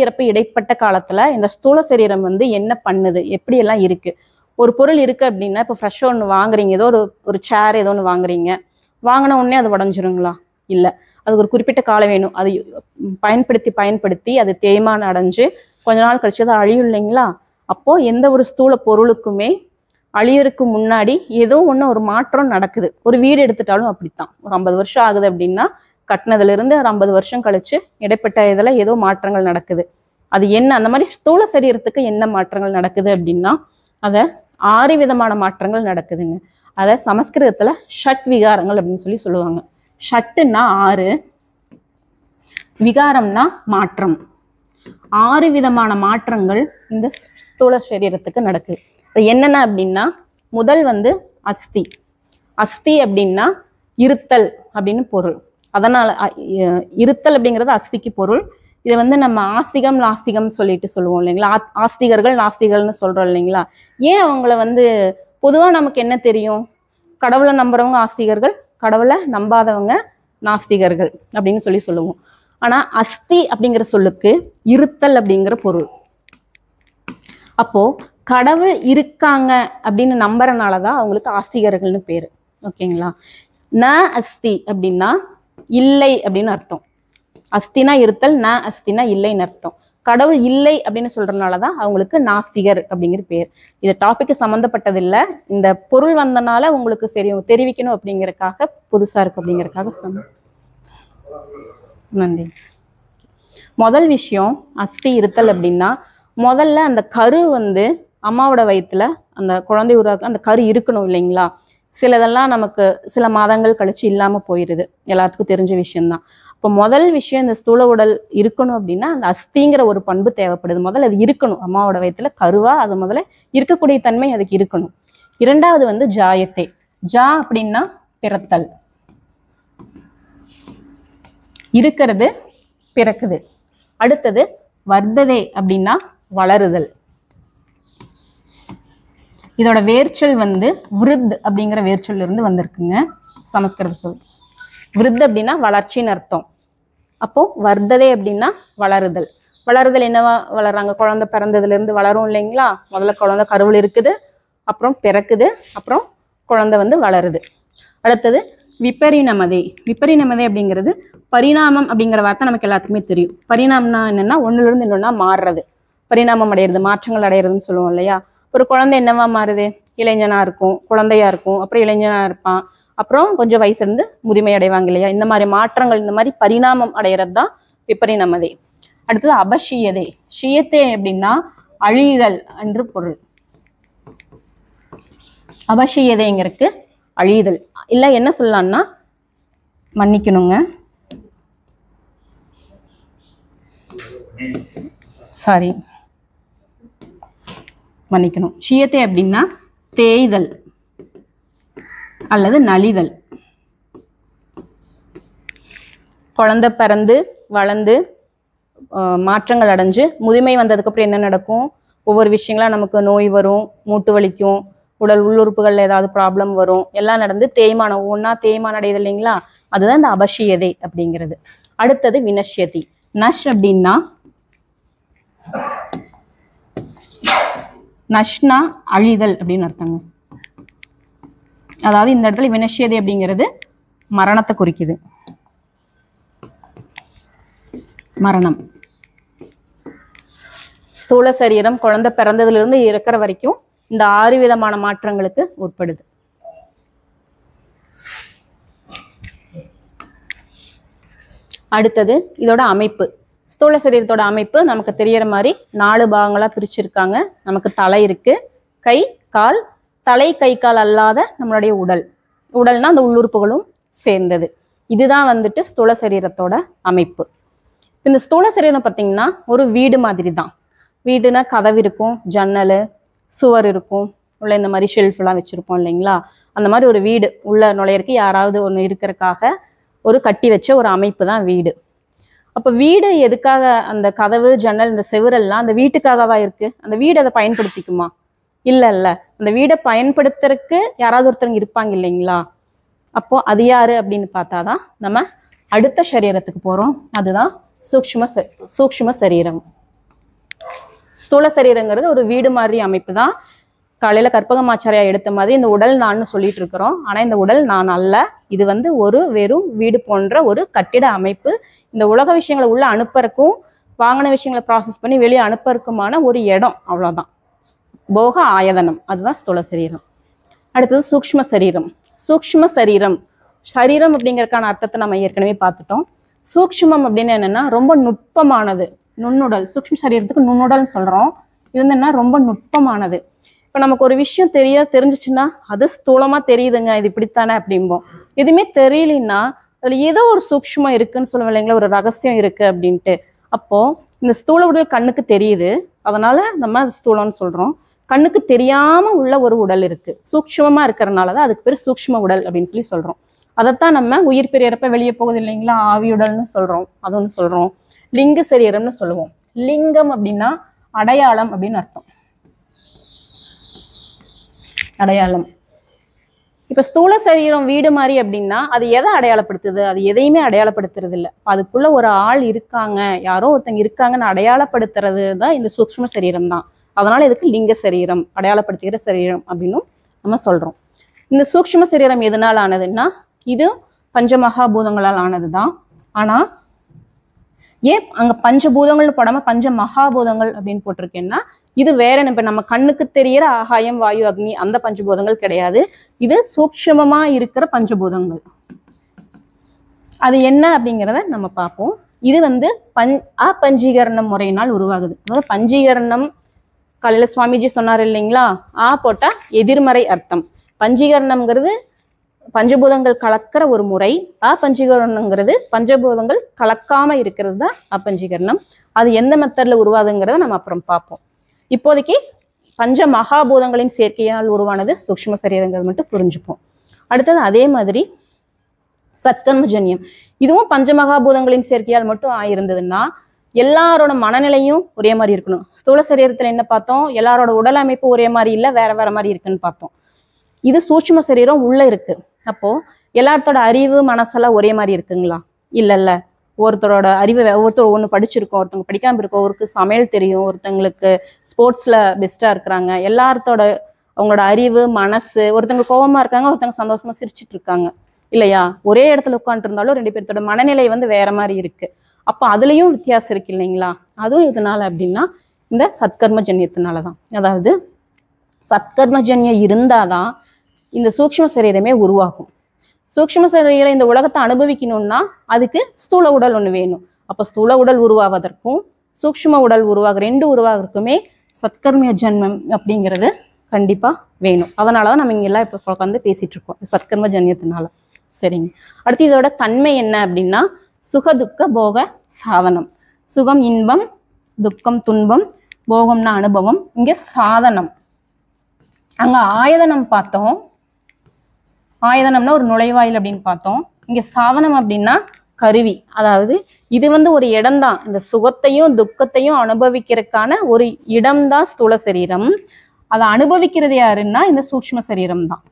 இறப்பு இடைப்பட்ட காலத்தில் இந்த ஸ்தூல சரீரம் வந்து என்ன பண்ணுது, எப்படியெல்லாம் இருக்குது. ஒரு பொருள் இருக்குது அப்படின்னா, இப்போ ஃப்ரெஷ்ஷாக ஒன்று வாங்குறீங்க, ஏதோ ஒரு சேர் ஏதோ ஒன்று வாங்குறீங்க, வாங்கின உடனே அது உடஞ்சிருங்களா? இல்லை, அதுக்கு ஒரு குறிப்பிட்ட காலம் வேணும். அது பயன்படுத்தி அது தேய்மானம் அடைஞ்சு கொஞ்ச நாள் கழிச்சு அது அழியும் இல்லைங்களா? அப்போது எந்த ஒரு ஸ்தூல பொருளுக்குமே அழியறதுக்கு முன்னாடி ஏதோ ஒன்று ஒரு மாற்றம் நடக்குது. ஒரு வீடு எடுத்துட்டாலும் அப்படித்தான். ஒரு 50 வருஷம் ஆகுது அப்படின்னா, கட்டினதுலேருந்து ஒரு 50 வருஷம் கழிச்சு இடைப்பட்ட இதில் ஏதோ மாற்றங்கள் நடக்குது. அது என்ன, அந்த மாதிரி ஸ்தூல சரீரத்துக்கு என்ன மாற்றங்கள் நடக்குது அப்படின்னா, அதை 6 விதமான மாற்றங்கள் நடக்குதுங்க. அதை சமஸ்கிருதத்தில் ஷட் விகாரங்கள் அப்படின்னு சொல்லுவாங்க. ஷட்டுன்னா 6, விகாரம்னா மாற்றம். 6 விதமான மாற்றங்கள் இந்த ஸ்தூல சரீரத்துக்கு நடக்குது. அது என்னென்ன அப்படின்னா, முதல் வந்து அஸ்தி. அஸ்தி அப்படின்னா இருத்தல் அப்படின்னு பொருள். அதனால இருத்தல் அப்படிங்கிறது அஸ்திக்கு பொருள். இதை வந்து நம்ம ஆஸ்திகம் நாஸ்திகம் சொல்லுவோம் இல்லைங்களா? ஆஸ்திகர்கள் நாஸ்திகர்கள்னு சொல்றோம் இல்லைங்களா? ஏன் அவங்கள வந்து பொதுவாக நமக்கு என்ன தெரியும், கடவுளை நம்புறவங்க ஆஸ்திகர்கள், கடவுளை நம்பாதவங்க நாஸ்திகர்கள் அப்படின்னு சொல்லுவோம். ஆனால் அஸ்தி அப்படிங்கிற சொல்லுக்கு இருத்தல் அப்படிங்கிற பொருள். அப்போ கடவுள் இருக்காங்க அப்படின்னு நம்புறனால தான் அவங்களுக்கு ஆஸ்திகர்கள்னு பேரு. ஓகேங்களா? ந அஸ்தி அப்படின்னா இல்லை அப்படின்னு அர்த்தம். அஸ்தினா இருத்தல், ந அஸ்தினா இல்லைன்னு அர்த்தம். கடவுள் இல்லை அப்படின்னு சொல்றதுனால தான் அவங்களுக்கு நாஸ்திகர் அப்படிங்கிற பேர். இது டாபிக்கு சம்மந்தப்பட்டதில்லை, இந்த பொருள் வந்தனால உங்களுக்கு தெரிவிக்கணும் அப்படிங்கிறதுக்காக, புதுசா இருக்கு அப்படிங்கிறதுக்காக நன்றி. முதல் விஷயம் அஸ்தி இருத்தல் அப்படின்னா, முதல்ல அந்த கரு வந்து அம்மாவோட வயிற்றுல அந்த குழந்தை உருவாக்க அந்த கரு இருக்கணும் இல்லைங்களா? சிலதெல்லாம் நமக்கு சில மாதங்கள் கழிச்சு இல்லாமல் போயிடுது, எல்லாத்துக்கும் தெரிஞ்ச விஷயம்தான். இப்போ முதல் விஷயம், இந்த ஸ்தூல உடல் இருக்கணும் அப்படின்னா அந்த அஸ்திங்கிற ஒரு பண்பு தேவைப்படுது. முதல்ல அது இருக்கணும், அம்மாவோட வயிற்றுல கருவா அது முதல்ல இருக்கக்கூடிய தன்மை அதுக்கு இருக்கணும். இரண்டாவது வந்து ஜாயத்தை. ஜா அப்படின்னா பிறத்தல், இருக்கிறது, பிறக்குது. அடுத்தது வர்த்ததே அப்படின்னா வளருதல். இதோட வேர்ச்சொல் வந்து விருத் அப்படிங்கிற வேர்ச்சொல்ல இருந்து வந்திருக்குங்க, சமஸ்கிருத சொல். விருத் அப்படின்னா வளர்ச்சின்னு அர்த்தம். அப்போ வர்த்ததே அப்படின்னா வளருதல். வளருதல் என்னவா வளர்றாங்க? குழந்தை பிறந்ததுல இருந்து வளரும் இல்லைங்களா? முதல்ல குழந்தை கருவில் இருக்குது, அப்புறம் பிறக்குது, அப்புறம் குழந்தை வந்து வளருது. அடுத்தது விபரிணமதே. விபரிணமதே அப்படிங்கிறது பரிணாமம் அப்படிங்கிற வார்த்தை நமக்கு எல்லாத்துக்குமே தெரியும். பரிணாமம்னா என்னன்னா, ஒன்னுல இருந்து இன்னொன்னா மாறுறது, பரிணாமம் அடையிறது, மாற்றங்கள் அடையிறதுன்னு சொல்லுவோம் இல்லையா? ஒரு குழந்தை என்னவா மாறுது? இளைஞனா இருக்கும், குழந்தையா இருக்கும், அப்புறம் இளைஞனா இருப்பான், அப்புறம் கொஞ்சம் வயசு இருந்து முதுமை அடைவாங்க இல்லையா? இந்த மாதிரி மாற்றங்கள், இந்த மாதிரி பரிணாமம் அடைகிறது தான் விபரிணமதே. அடுத்தது அபஷியதே. ஷியத்தே அப்படின்னா அழிதல் என்று பொருள். அபஷியதேங்கிறதுக்கு அழிதல். இல்லை என்ன சொல்லலாம்னா, மன்னிக்கணுங்க, சாரி மன்னிக்கணும். ஷியத்தே அப்படின்னா தேய்தல் அல்லது நலிதல். குழந்தை பிறந்து வளர்ந்து மாற்றங்கள் அடைஞ்சு முதுமை வந்ததுக்கப்புறம் என்ன நடக்கும்? ஒவ்வொரு விஷயங்களா நமக்கு நோய் வரும், மூட்டு வலிக்கும், உடல் உள்ளுறுப்புகளில் ஏதாவது ப்ராப்ளம் வரும், எல்லாம் நடந்து தேய்மானம், ஒவ்வொன்றா தேய்மானம் அடையுது இல்லைங்களா? அதுதான் இந்த அபஷியதை அப்படிங்கிறது. அடுத்தது வினஷ்யதி. நஷ் அப்படின்னா, நஷ்னா அழிதல் அப்படின்னு அர்த்தங்க. அதாவது இந்த இடத்துல வினஷ்யதை அப்படிங்கிறது மரணத்தை குறிக்குது, மரணம். ஸ்தூல சரீரம் குழந்தை பிறந்ததுல இருந்து இறக்குற வரைக்கும் இந்த 6 விதமான மாற்றங்களுக்கு உட்படுது. அடுத்தது இதோட அமைப்பு. ஸ்தூல சரீரத்தோட அமைப்பு நமக்கு தெரியற மாதிரி 4 பாகங்களா பிரிச்சிருக்காங்க. நமக்கு தலை இருக்கு, கை கால். தலை கை கால் அல்லாத நம்மளுடைய உடல், உடல்னா அந்த உள்ளுறுப்புகளும் சேர்ந்தது. இதுதான் வந்துட்டு ஸ்தூல சரீரத்தோட அமைப்பு. இந்த ஸ்தூல சரீரம் பார்த்தீங்கன்னா ஒரு வீடு மாதிரி தான். வீடுனா கதவு இருக்கும், ஜன்னல், சுவர் இருக்கும், உள்ள இந்த மாதிரி ஷெல்ஃப்லாம் வச்சுருப்போம் இல்லைங்களா, அந்த மாதிரி ஒரு வீடு உள்ள நுழையிறதுக்கு யாராவது ஒன்று இருக்கிறதுக்காக ஒரு கட்டி வச்ச ஒரு அமைப்பு தான் வீடு. அப்போ வீடு எதுக்காக, அந்த கதவு ஜன்னல் இந்த செவுரெல்லாம் அந்த வீட்டுக்காகவா இருக்குது? அந்த வீடு அதை பயன்படுத்திக்குமா? இல்லை. அந்த வீடை பயன்படுத்துறதுக்கு யாராவது ஒருத்தவங்க இருப்பாங்க இல்லைங்களா. அப்போது அது யார் அப்படின்னு பார்த்தாதான் நம்ம அடுத்த சரீரத்துக்கு போகிறோம். அதுதான் சூக்ஷ்ம சரீரம். ஸ்தூல சரீரங்கிறது ஒரு வீடு மாதிரி அமைப்பு தான். காலையில் கற்பகமாச்சாரியா எடுத்த மாதிரி இந்த உடல் நான் சொல்லிட்டு இருக்கிறோம். ஆனால் இந்த உடல் நான் அல்ல. இது வந்து ஒரு வெறும் வீடு போன்ற ஒரு கட்டிட அமைப்பு. இந்த உலக விஷயங்களை உள்ள அனுப்புறக்கும் வாங்கின விஷயங்களை ப்ராசஸ் பண்ணி வெளியே அனுப்புறதுக்குமான ஒரு இடம், அவ்வளோதான். போக ஆயதனம், அதுதான் ஸ்தூல சரீரம். அடுத்தது சூக்ஷ்ம சரீரம். சூக்ஷ்ம சரீரம், சரீரம் அப்படிங்கறதுக்கான அர்த்தத்தை நம்ம ஏற்கனவே பார்த்துட்டோம். சூக்ஷ்மம் அப்படின்னு என்னன்னா ரொம்ப நுட்பமானது, நுண்ணுடல். சூக்ஷ்ம சரீரத்துக்கு நுண்ணுடல்னு சொல்றோம். இது என்னன்னா ரொம்ப நுட்பமானது. இப்போ நமக்கு ஒரு விஷயம் தெரிஞ்சிச்சுன்னா அது ஸ்தூலமா தெரியுதுங்க, இது இப்படித்தானே அப்படிம்போம். எதுவுமே தெரியலன்னா அதுல ஏதோ ஒரு சூக்ஷ்மம் இருக்குன்னு சொல்லுவோம் இல்லைங்களா, ஒரு ரகசியம் இருக்கு அப்படின்ட்டு. அப்போ இந்த ஸ்தூல உடல் கண்ணுக்கு தெரியுது, அதனால நம்ம ஸ்தூலம்னு சொல்றோம். கண்ணுக்கு தெரியாம உள்ள ஒரு உடல் இருக்கு, சூக்ஷ்மமா இருக்கிறதுனாலதான் அதுக்கு பேர் சூக்ஷ்ம உடல் அப்படின்னு சொல்லி சொல்றோம். அதைத்தான் நம்ம உயிர் பெரியறப்ப வெளியே போகுது இல்லைங்களா, ஆவியுடல்னு சொல்றோம். அது ஒன்று சொல்றோம். லிங்க சரீரம்னு சொல்லுவோம். லிங்கம் அப்படின்னா அடையாளம் அப்படின்னு அர்த்தம். அடையாளம். இப்ப ஸ்தூல சரீரம் வீடு மாதிரி அப்படின்னா அது எதை அடையாளப்படுத்துது? அது எதையுமே அடையாளப்படுத்துறது இல்லை. அதுக்குள்ள ஒரு ஆள் இருக்காங்க, யாரோ ஒருத்தங்க இருக்காங்கன்னு அடையாளப்படுத்துறது தான் இந்த சூக்ஷ்ம சரீரம் தான். அதனால இதுக்கு லிங்க சரீரம், அடையாளப்படுத்துகிற சரீரம் அப்படின்னும் நம்ம சொல்றோம். இந்த சூக்ஷ்ம சரீரம் எதனால் ஆனதுன்னா இது பஞ்சமகாபூதங்களால் ஆனதுதான். ஆனா ஏன் அங்க பஞ்சபூதங்கள்னு போடாம பஞ்ச மகாபூதங்கள் அப்படின்னு போட்டிருக்கேன்னா இது வேற. இப்ப நம்ம கண்ணுக்கு தெரியற ஆகாயம், வாயு, அக்னி அந்த பஞ்சபூதங்கள் கிடையாது. இது சூக்ஷ்மமா இருக்கிற பஞ்சபூதங்கள். அது என்ன அப்படிங்கிறத நம்ம பார்ப்போம். இது வந்து பஞ்சீகரணம் முறையினால் உருவாகுது. அதாவது பஞ்சீகரணம் காலையில சுவாமிஜி சொன்னார் இல்லைங்களா, போட்டா எதிர்மறை அர்த்தம். பஞ்சீகரணம்ங்கிறது பஞ்சபூதங்கள் கலக்கிற ஒரு முறை. பஞ்சீகரணம்ங்கிறது பஞ்சபூதங்கள் கலக்காம இருக்கிறது தான் அப்பஞ்சீகரணம். அது எந்த மெத்தட்ல உருவாதுங்கிறத நம்ம அப்புறம் பார்ப்போம். இப்போதைக்கு பஞ்ச மகாபூதங்களின் சேர்க்கையால் உருவானது சூக்ஷ்ம சரீரங்கள் மட்டும் புரிஞ்சுப்போம். அடுத்தது அதே மாதிரி சத்கர்மஜன்யம், இதுவும் பஞ்ச மகாபூதங்களின் சேர்க்கையால் மட்டும் ஆயிருந்ததுன்னா எல்லாரோட மனநிலையும் ஒரே மாதிரி இருக்கணும். ஸ்தூல சரீரத்துல என்ன பார்த்தோம், எல்லாரோட உடல் அமைப்பு ஒரே மாதிரி இல்லை, வேற வேற மாதிரி இருக்குன்னு பார்த்தோம். இது சூட்சும சரீரம் உள்ள இருக்கு. அப்போ எல்லாத்தோட அறிவு மனசெல்லாம் ஒரே மாதிரி இருக்குங்களா? இல்லைல்ல. ஒருத்தரோட அறிவு ஒருத்தர் ஒன்று படிச்சிருக்கோம், ஒருத்தவங்க படிக்காம இருக்கோம், ஒருத்தருக்கு சமையல் தெரியும், ஒருத்தங்களுக்கு ஸ்போர்ட்ஸ்ல பெஸ்டா இருக்கிறாங்க. எல்லாத்தோட அவங்களோட அறிவு மனசு, ஒருத்தவங்க கோபமா இருக்காங்க, ஒருத்தவங்க சந்தோஷமா சிரிச்சிட்டு இருக்காங்க இல்லையா. ஒரே இடத்துல உட்காந்துட்டு இருந்தாலும் ரெண்டு பேர்த்தோட மனநிலை வந்து வேற மாதிரி இருக்கு. அப்போ அதுலயும் வித்தியாசம் இருக்கு இல்லைங்களா. அதுவும் இதனால அப்படின்னா இந்த சத்கர்மஜன்யத்தினாலதான். அதாவது சத்கர்மஜன்யம் இருந்தாதான் இந்த சூக்ஷ்ம சரீரமே உருவாகும். சூக்ஷ்ம சரீரம் இந்த உலகத்தை அனுபவிக்கணும்னா அதுக்கு ஸ்தூல உடல் ஒன்று வேணும். அப்போ ஸ்தூல உடல் உருவாவதற்கும் சூக்ஷ்ம உடல் ரெண்டு உருவாகிறதுக்குமே சத்கர்ம ஜன்மம் அப்படிங்கிறது கண்டிப்பா வேணும். அதனாலதான் நம்ம இங்க எல்லாம் இப்போ உட்காந்து பேசிட்டு இருக்கோம் சத்கர்ம ஜன்யத்தினால. சரிங்க. அடுத்து இதோட தன்மை என்ன அப்படின்னா சுக துக்க போக சாதனம். சுகம் இன்பம், துக்கம் துன்பம், போகம்னா அனுபவம். இங்க சாதனம். அங்க ஆயதனம் பார்த்தோம், ஆயதனம்னா ஒரு நுழைவாயில் அப்படின்னு பார்த்தோம். இங்க சாதனம் அப்படின்னா கருவி. அதாவது இது வந்து ஒரு இடம்தான், இந்த சுகத்தையும் துக்கத்தையும் அனுபவிக்கிறதுக்கான ஒரு இடம்தான் ஸ்தூல சரீரம். அதை அனுபவிக்கிறது யாருன்னா இந்த சூக்ஷ்ம சரீரம் தான்.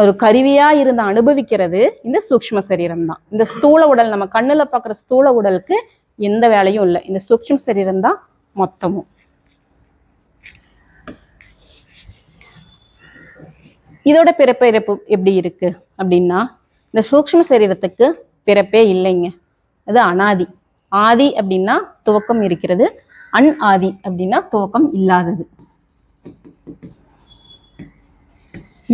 ஒரு கருவியா இருந்து அனுபவிக்கிறது இந்த சூக்ஷ்ம சரீரம் தான். இந்த ஸ்தூல உடல், நம்ம கண்ணுல பார்க்குற ஸ்தூல உடலுக்கு எந்த வேலையும் இல்லை. இந்த சூக்ஷ்ம சரீரம் தான் மொத்தமும். இதோட பிறப்பு இறப்பு எப்படி இருக்கு அப்படின்னா இந்த சூக்ஷ்ம சரீரத்துக்கு பிறப்பே இல்லைங்க. அது அனாதி. ஆதி அப்படின்னா துவக்கம் இருக்கிறது, அன் ஆதி அப்படின்னா துவக்கம் இல்லாதது.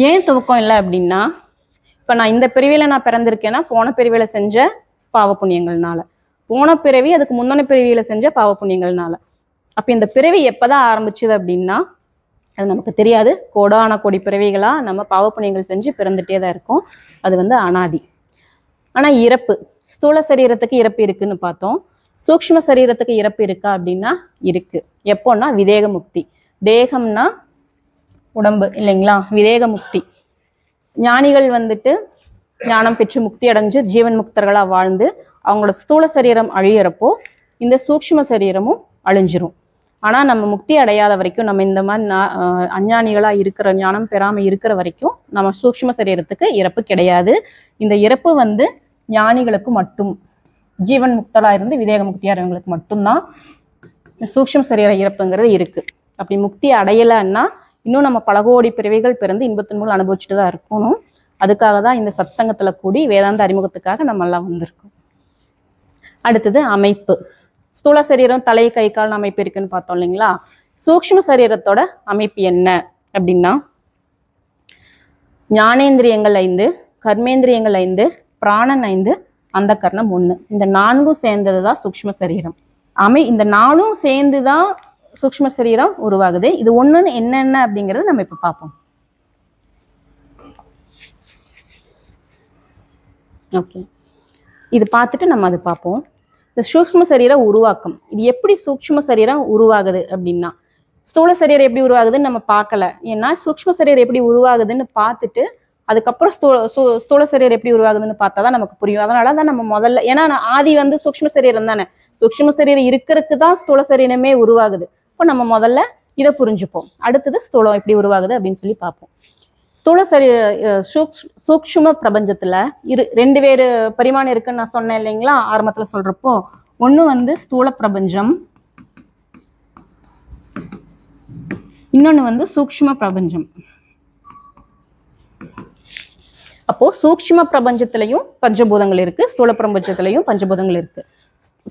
ஏன் துவக்கம் இல்லை அப்படின்னா இப்போ நான் இந்த பிறவியில நான் பிறந்திருக்கேன்னா போன பிறவியில செஞ்ச பாவ புண்ணியங்கள்னால, போன பிறவி அதுக்கு முந்தின பிறவியில செஞ்ச பாவ புண்ணியங்கள்னால. அப்போ இந்த பிறவி எப்போதான் ஆரம்பிச்சுது அப்படின்னா அது நமக்கு தெரியாது. கோடான கோடி பிறவிகளா நம்ம பாவ புண்ணியங்கள் செஞ்சு பிறந்துட்டே தான் இருக்கும். அது வந்து அனாதி. ஆனா இறப்பு, ஸ்தூல சரீரத்துக்கு இறப்பு இருக்குன்னு பார்த்தோம். சூக்ஷ்ம சரீரத்துக்கு இறப்பு இருக்கா அப்படின்னா இருக்கு. எப்போன்னா விதேக முக்தி. தேகம்னா உடம்பு இல்லைங்களா, விதேக முக்தி. ஞானிகள் வந்துட்டு ஞானம் பெற்று முக்தி அடைஞ்சு ஜீவன் முக்தர்களாக வாழ்ந்து அவங்களோட ஸ்தூல சரீரம் அழியிறப்போ இந்த சூக்ஷ்ம சரீரமும் அழிஞ்சிரும். ஆனால் நம்ம முக்தி அடையாத வரைக்கும், நம்ம இந்த மாதிரி அஞ்ஞானிகளாக இருக்கிற, ஞானம் பெறாமல் இருக்கிற வரைக்கும் நம்ம சூக்ஷ்ம சரீரத்துக்கு இறப்பு கிடையாது. இந்த இறப்பு வந்து ஞானிகளுக்கு மட்டும், ஜீவன் முக்தராக இருந்து விதேக முக்தியாகிறவங்களுக்கு மட்டும்தான் சூக்ஷ்ம சரீர இறப்புங்கிறது இருக்குது. அப்படி முக்தி அடையலைன்னா இன்னும் நம்ம பல கோடி பிறவிகள் பிறந்து இன்பத்தின் மூலம் அனுபவிச்சுட்டு தான் இருக்கணும். அதுக்காக தான் இந்த சத்சங்கத்தில் கூடி வேதாந்த அறிமுகத்துக்காக நம்ம எல்லாம் வந்திருக்கோம். அடுத்தது அமைப்பு. ஸ்தூல சரீரம், தலை, கை, கால் அமைப்பு இருக்குன்னு பார்த்தோம் இல்லைங்களா. சூக்ஷ்ம சரீரத்தோட அமைப்பு என்ன அப்படின்னா, ஞானேந்திரியங்கள் 5, கர்மேந்திரியங்கள் 5, பிராணன் 5, அந்த கர்ணம் 1. இந்த 4 சேர்ந்தது தான் சூக்ஷ்ம சரீரம். இந்த 4 சேர்ந்து தான் சூக்ஷ்ம சரீரம் உருவாகுது. இது ஒண்ணுன்னு என்னென்ன அப்படிங்கறது நம்ம இப்ப பார்ப்போம். ஓகே, இது பார்த்துட்டு நம்ம அது பார்ப்போம். இந்த சூக்ஷ்ம சரீர உருவாக்கம், இது எப்படி சூக்ஷ்ம சரீரம் உருவாகுது அப்படின்னா, ஸ்தூல சரீரம் எப்படி உருவாகுதுன்னு நம்ம பார்க்கல. ஏன்னா சூக்ஷ்ம சரீரம் எப்படி உருவாகுதுன்னு பார்த்துட்டு அதுக்கப்புறம் ஸ்தூல சரீரம் எப்படி உருவாகுதுன்னு பார்த்தா தான் நமக்கு புரியும். அதனால தான் நம்ம முதல்ல, ஏன்னா ஆதி வந்து சூக்ஷ்ம சரீரம் தானே, சூக்ஷ்ம சரீரம் இருக்கிறதுக்கு தான் ஸ்தூல சரீரமே உருவாகுது. இப்போ நம்ம முதல்ல இதை புரிஞ்சுப்போம். அடுத்தது ஸ்தூலம் எப்படி உருவாகுது அப்படின்னு சொல்லி பார்ப்போம். ஸ்தூல சூக்ஷ்ம பிரபஞ்சத்துல 2 வேறு பரிமாணம் இருக்குன்னு நான் சொன்னேன் இல்லைங்களா ஆரம்பத்துல சொல்றப்போ. ஒண்ணு வந்து ஸ்தூல பிரபஞ்சம், இன்னொன்னு வந்து சூக்ஷ்ம பிரபஞ்சம். அப்போ சூக்ஷ்ம பிரபஞ்சத்திலையும் பஞ்சபூதங்கள் இருக்கு, ஸ்தூல பிரபஞ்சத்திலையும் பஞ்சபூதங்கள் இருக்கு.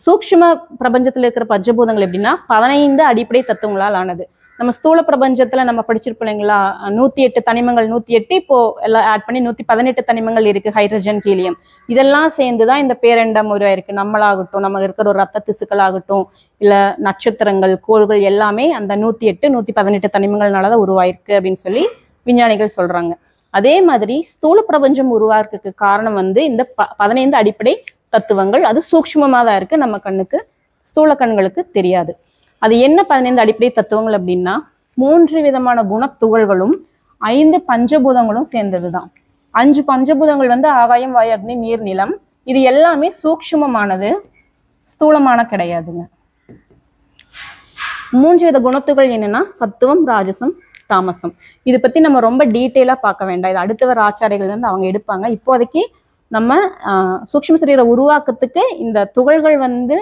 சூக்ஷ்ம பிரபஞ்சத்துல இருக்கிற பஞ்சபூதங்கள் எப்படின்னா 15 அடிப்படை தத்துவங்களால் ஆனது. நம்ம ஸ்தூல பிரபஞ்சத்துல நம்ம படிச்சிருப்போம் இல்லைங்களா, 108 தனிமங்கள், 108 இப்போ எல்லாம் ஆட் பண்ணி 118 தனிமங்கள் இருக்கு. ஹைட்ரஜன், ஹீலியம் இதெல்லாம் சேர்ந்துதான் இந்த பேரண்டம் உருவாயிருக்கு. நம்மளாகட்டும், நம்ம இருக்கிற ஒரு ரத்த திசுக்கள் ஆகட்டும், இல்ல நட்சத்திரங்கள், கோள்கள் எல்லாமே அந்த 108 118 தனிமங்கள்னாலதான் உருவாயிருக்கு அப்படின்னு சொல்லி விஞ்ஞானிகள் சொல்றாங்க. அதே மாதிரி ஸ்தூல பிரபஞ்சம் உருவாக்குறதுக்கு காரணம் வந்து இந்த 15 அடிப்படை தத்துவங்கள். அது சூக்ஷ்மமா தான் இருக்கு, நம்ம கண்ணுக்கு, ஸ்தூல கண்களுக்கு தெரியாது. அது என்ன 15 அடிப்படை தத்துவங்கள் அப்படின்னா, 3 விதமான குணத்துகள்களும் 5 பஞ்சபூதங்களும் சேர்ந்ததுதான். 5 பஞ்சபூதங்கள் வந்து ஆகாயம், வாயு, அக்னி, நீர், நிலம். இது எல்லாமே சூக்ஷ்மமானது, ஸ்தூலமான கிடையாதுங்க. 3 வித குணத்துகள் என்னன்னா சத்துவம், ராஜசம், தாமசம். இதை பத்தி நம்ம ரொம்ப டீட்டெயிலா பார்க்க வேண்டாம், இது அடுத்த வர ஆச்சாரிகள் வந்து அவங்க எடுப்பாங்க. இப்போதைக்கு நம்ம சூக்ஷ்ம சரீர உருவாக்கத்துக்கு இந்த துகள்கள் வந்து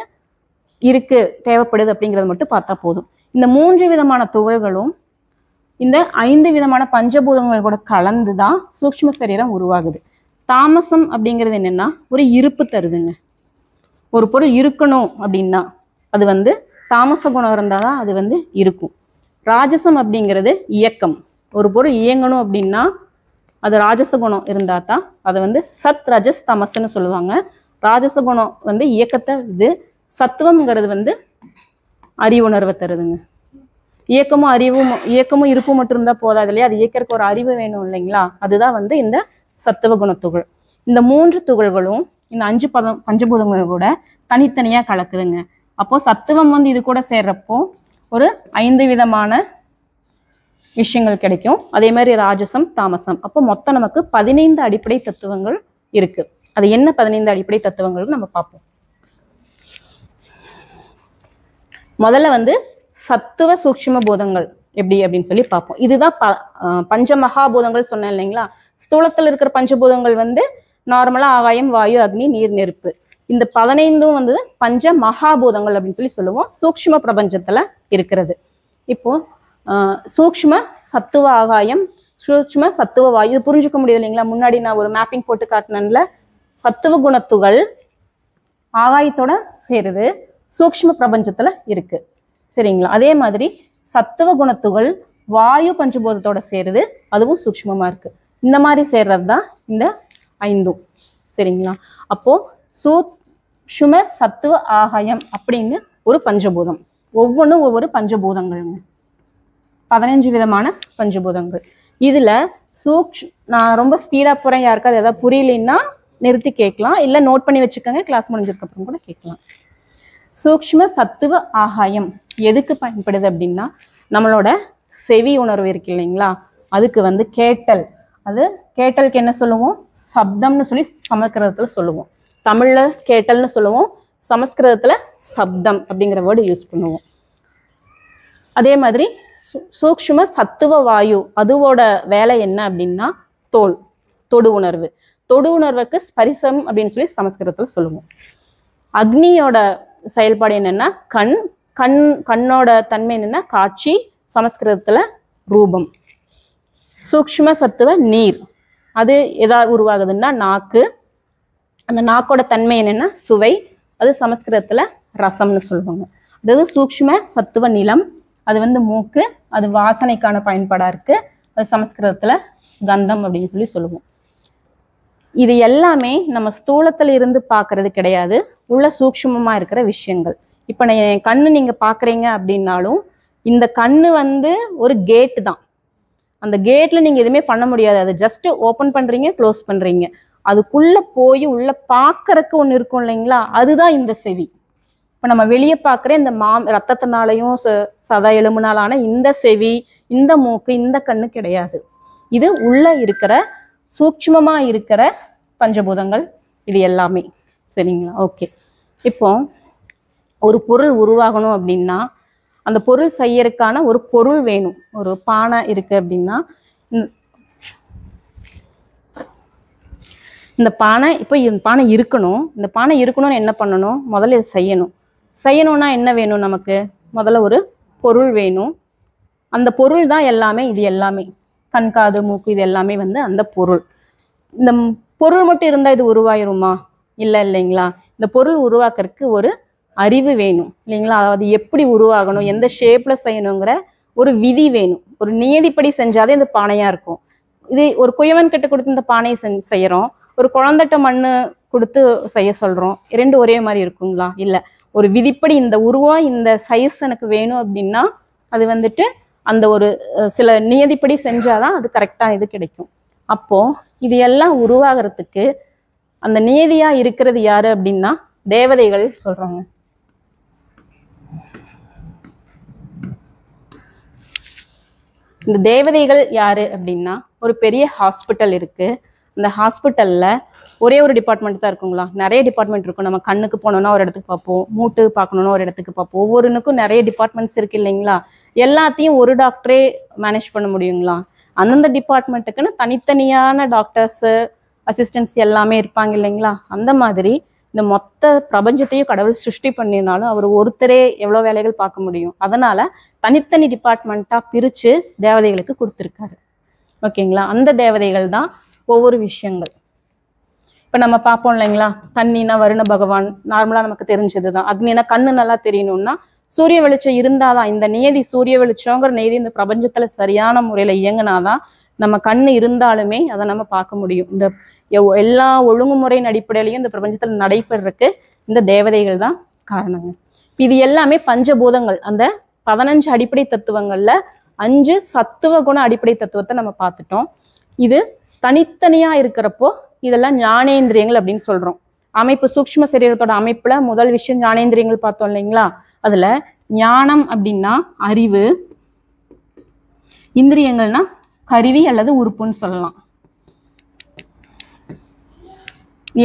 இருக்கு, தேவைப்படுது அப்படிங்கிறது மட்டும் பார்த்தா போதும். இந்த 3 விதமான துகள்களும் இந்த 5 விதமான பஞ்சபூதங்கள் கூட கலந்துதான் சூக்ஷ்ம சரீரம் உருவாகுது. தாமசம் அப்படிங்கிறது என்னன்னா ஒரு இருப்பு தருதுங்க. ஒரு பொருள் இருக்கணும் அப்படின்னா அது வந்து தாமச குணம் இருந்தாதான் அது வந்து இருக்கும். ராஜசம் அப்படிங்கிறது இயக்கம். ஒரு பொருள் இயங்கணும் அப்படின்னா அது ராஜச குணம் இருந்தா தான் அது வந்து சத், ரஜஸ், தமஸ்ன்னு சொல்லுவாங்க. ராஜச குணம் வந்து இயக்கத்தை இது, சத்துவம்ங்கிறது வந்து அறிவுணர்வை தருதுங்க. இயக்கமும் இருப்பும் மட்டும் இருந்தா போதாது இல்லையா, அது இயக்கிறதுக்கு ஒரு அறிவு வேணும் இல்லைங்களா, அதுதான் வந்து இந்த சத்துவ குணத்துகள். இந்த 3 துகள்களும் இந்த 5 பஞ்சபூதங்கள் கூட தனித்தனியா கலக்குதுங்க. அப்போ சத்துவம் வந்து இது கூட சேர்றப்போ ஒரு 5 விதமான விஷயங்கள் கிடைக்கும். அதே மாதிரி ராஜசம், தாமசம். அப்போ மொத்தம் நமக்கு 15 அடிப்படை தத்துவங்கள் இருக்கு. அது என்ன 15 அடிப்படை தத்துவங்கள் நம்ம பார்ப்போம். முதல்ல வந்து சத்துவ சூக்ஷ்ம பூதங்கள் எப்படி அப்படின்னு சொல்லி பார்ப்போம். இதுதான் பஞ்ச மகாபூதங்கள் சொன்னேன் இல்லைங்களா. ஸ்தூலத்தில் இருக்கிற பஞ்சபூதங்கள் வந்து நார்மலா ஆகாயம், வாயு, அக்னி, நீர், நெருப்பு. இந்த 15 வந்து பஞ்ச மகாபூதங்கள் அப்படின்னு சொல்லி சொல்லுவோம், சூக்ஷ்ம பிரபஞ்சத்துல இருக்கிறது. இப்போ சூக்ஷ்ம சத்துவ ஆகாயம், சூக்ஷ்ம சத்துவ வாயு, இது புரிஞ்சுக்க முடியுது இல்லைங்களா. முன்னாடி நான் ஒரு மேப்பிங் போட்டு காட்டினேன்ல, சத்துவ குணத்துகள் ஆகாயத்தோட சேருது, சூக்ஷ்ம பிரபஞ்சத்துல இருக்கு சரிங்களா. அதே மாதிரி சத்துவ குணத்துகள் வாயு பஞ்சபூதத்தோட சேருது, அதுவும் சூக்ஷ்மமா இருக்கு. இந்த மாதிரி சேர்றது தான் இந்த 5 சரிங்களா. அப்போ சூக்ஷ்ம சத்துவ ஆகாயம் அப்படின்னு ஒரு பஞ்சபூதம், ஒவ்வொன்றும் ஒவ்வொரு பஞ்சபூதங்கள்ங்க. 15 விதமான பஞ்சபூதங்கள். இதுல நான் ரொம்ப ஸ்பீடா போறேன், யாருக்காவது ஏதாவது புரியலைன்னா நிறுத்தி கேட்கலாம், இல்ல நோட் பண்ணி வச்சுக்கோங்க, கிளாஸ் முடிஞ்சதுக்கு அப்புறம் கூட கேட்கலாம். சூக்ஷ்ம சத்துவ ஆகாயம் எதுக்கு பயன்படுது அப்படின்னா, நம்மளோட செவி உணர்வு இருக்கு இல்லைங்களா, அதுக்கு வந்து கேட்டல், அது கேட்டலுக்கு என்ன சொல்லுவோம், சப்தம்னு சொல்லி சமஸ்கிருதத்துல சொல்லுவோம். தமிழ்ல கேட்டல்னு சொல்லுவோம், சமஸ்கிருதத்துல சப்தம் அப்படிங்கிற வேர்டு யூஸ் பண்ணுவோம். அதே மாதிரி சூக்ஷ்ம சத்துவ வாயு, அதுவோட வேலை என்ன அப்படின்னா தோல், தொடு உணர்வு. தொடு உணர்வுக்கு ஸ்பரிசம் அப்படின்னு சொல்லி சமஸ்கிருதத்துல சொல்லுவோம். அக்னியோட செயல்பாடு என்னன்னா கண்ணோட தன்மை என்னன்னா காட்சி, சமஸ்கிருதத்துல ரூபம். சூக்ஷ்ம சத்துவ நீர், அது எதாவது உருவாகுதுன்னா நாக்கு, அந்த நாக்கோட தன்மை என்னன்னா சுவை, அது சமஸ்கிருதத்துல ரசம்னு சொல்லுவாங்க. அதாவது சூக்ஷ்ம சத்துவ நிலம், அது வந்து மூக்கு, அது வாசனைக்கான பயன்பாடா இருக்கு, அது சமஸ்கிருதத்துல கந்தம் அப்படின்னு சொல்லி சொல்லுவோம். இது எல்லாமே நம்ம ஸ்தூலத்துல இருந்து பார்க்கறது கிடையாது, உள்ள சூக்ஷ்மமா இருக்கிற விஷயங்கள். இப்போ என் கண்ணு நீங்க பாக்குறீங்க அப்படின்னாலும் இந்த கண்ணு வந்து ஒரு கேட்டு தான். அந்த கேட்ல நீங்க எதுவுமே பண்ண முடியாது, அதை ஜஸ்ட் ஓப்பன் பண்றீங்க, க்ளோஸ் பண்றீங்க. அதுக்குள்ள போய் உள்ள பார்க்கறதுக்கு ஒன்று இருக்கும் இல்லைங்களா, அதுதான் இந்த செவி. இப்போ நம்ம வெளியே பார்க்குற இந்த ரத்தத்தினாலையும் சத எலும்புனாலான இந்த செவி, இந்த மூக்கு, இந்த கண்ணு கிடையாது. இது உள்ள இருக்கிற சூக்ஷ்மமா இருக்கிற பஞ்சபூதங்கள் இது எல்லாமே. சரிங்களா? ஓகே. இப்போ ஒரு பொருள் உருவாகணும் அப்படின்னா அந்த பொருள் செய்யறதுக்கான ஒரு பொருள் வேணும். ஒரு பானை இருக்கு அப்படின்னா இந்த பானை, இப்போ இந்த பானை இருக்கணும். இந்த பானை இருக்கணும்னு என்ன பண்ணணும், முதல்ல இதை செய்யணும். செய்யணும்னா என்ன வேணும் நமக்கு, முதல்ல ஒரு பொருள் வேணும். அந்த பொருள் தான் எல்லாமே. இது எல்லாமே கண், காது, மூக்கு, இது எல்லாமே வந்து அந்த பொருள். இந்த பொருள் மட்டும் இருந்தால் இது உருவாயிருமா? இல்லை இல்லைங்களா. இந்த பொருள் உருவாக்குறதுக்கு ஒரு அறிவு வேணும் இல்லைங்களா. அதாவது எப்படி உருவாகணும், எந்த ஷேப்ல செய்யணுங்கிற ஒரு விதி வேணும். ஒரு நியதிப்படி செஞ்சாலே இந்த பானையா இருக்கும். இது ஒரு குயவன் கிட்ட கொடுத்து இந்த பானையை செய்யறோம், ஒரு குழந்தைட்ட மண்ணு கொடுத்து செய்ய சொல்றோம், ரெண்டு ஒரே மாதிரி இருக்குங்களா? இல்லை. ஒரு விதிப்படி இந்த உருவம், இந்த சைஸ் எனக்கு வேணும் அப்படின்னா அது வந்துட்டு அந்த ஒரு சில நியதிப்படி செஞ்சாதான் அது கரெக்டா இது கிடைக்கும். அப்போ இது எல்லாம் உருவாகிறதுக்கு அந்த நியதியா இருக்கிறது யாரு அப்படின்னா தேவதைகள் சொல்றாங்க. இந்த தேவதைகள் யாரு அப்படின்னா, ஒரு பெரிய ஹாஸ்பிட்டல் இருக்கு. அந்த ஹாஸ்பிட்டல்ல ஒரே ஒரு டிபார்ட்மெண்ட் தான் இருக்குங்களா? நிறைய டிபார்ட்மெண்ட் இருக்கும். நம்ம கண்ணுக்கு போனோம்னா ஒரு இடத்துக்கு பார்ப்போம், மூட்டு பார்க்கணும்னா ஒரு இடத்துக்கு பார்ப்போம். ஒவ்வொருனுக்கும் நிறைய டிபார்ட்மெண்ட்ஸ் இருக்கு இல்லைங்களா. எல்லாத்தையும் ஒரு டாக்டரே மேனேஜ் பண்ண முடியுங்களா? அந்தந்த டிபார்ட்மெண்ட்டுக்குன்னு தனித்தனியான டாக்டர்ஸ், அசிஸ்டன்ஸ் எல்லாமே இருப்பாங்க இல்லைங்களா. அந்த மாதிரி இந்த மொத்த பிரபஞ்சத்தையும் கடவுள் சிருஷ்டி பண்ணினாலும் அவர் ஒருத்தரே எவ்வளோ வேலைகள் பார்க்க முடியும். அதனால தனித்தனி டிபார்ட்மெண்ட்டாக பிரித்து தேவதைகளுக்கு கொடுத்துருக்காரு. ஓகேங்களா. அந்த தேவதைகள் தான் ஒவ்வொரு விஷயங்கள். இப்போ நம்ம பார்ப்போம் இல்லைங்களா, தண்ணினா வருண பகவான் நார்மலாக நமக்கு தெரிஞ்சது தான். அக்னினா கண்ணு நல்லா தெரியணும்னா சூரிய வெளிச்சம் இருந்தாதான், இந்த நியதி சூரிய வெளிச்சங்கிற நியதி இந்த பிரபஞ்சத்துல சரியான முறையில் இயங்கினாதான் நம்ம கண்ணு இருந்தாலுமே அதை நம்ம பார்க்க முடியும். இந்த எல்லா ஒழுங்குமுறையின் அடிப்படையிலையும் இந்த பிரபஞ்சத்தில் நடைபெறக்கு இந்த தேவதைகள் தான் காரணங்க. இது எல்லாமே பஞ்சபூதங்கள். அந்த 15 அடிப்படை தத்துவங்கள்ல 5 சத்துவ குண அடிப்படை தத்துவத்தை நம்ம பார்த்துட்டோம். இது தனித்தனியா இருக்கிறப்போ இதெல்லாம் ஞானேந்திரியங்கள் அப்படின்னு சொல்றோம். அமைப்பு சூக்ஷ்ம சரீரத்தோட அமைப்புல முதல் விஷயம் ஞானேந்திரியங்கள் பார்த்தோம் இல்லைங்களா. அதுல ஞானம் அப்படின்னா அறிவு, இந்திரியங்கள்னா கருவி அல்லது உறுப்புன்னு சொல்லலாம்.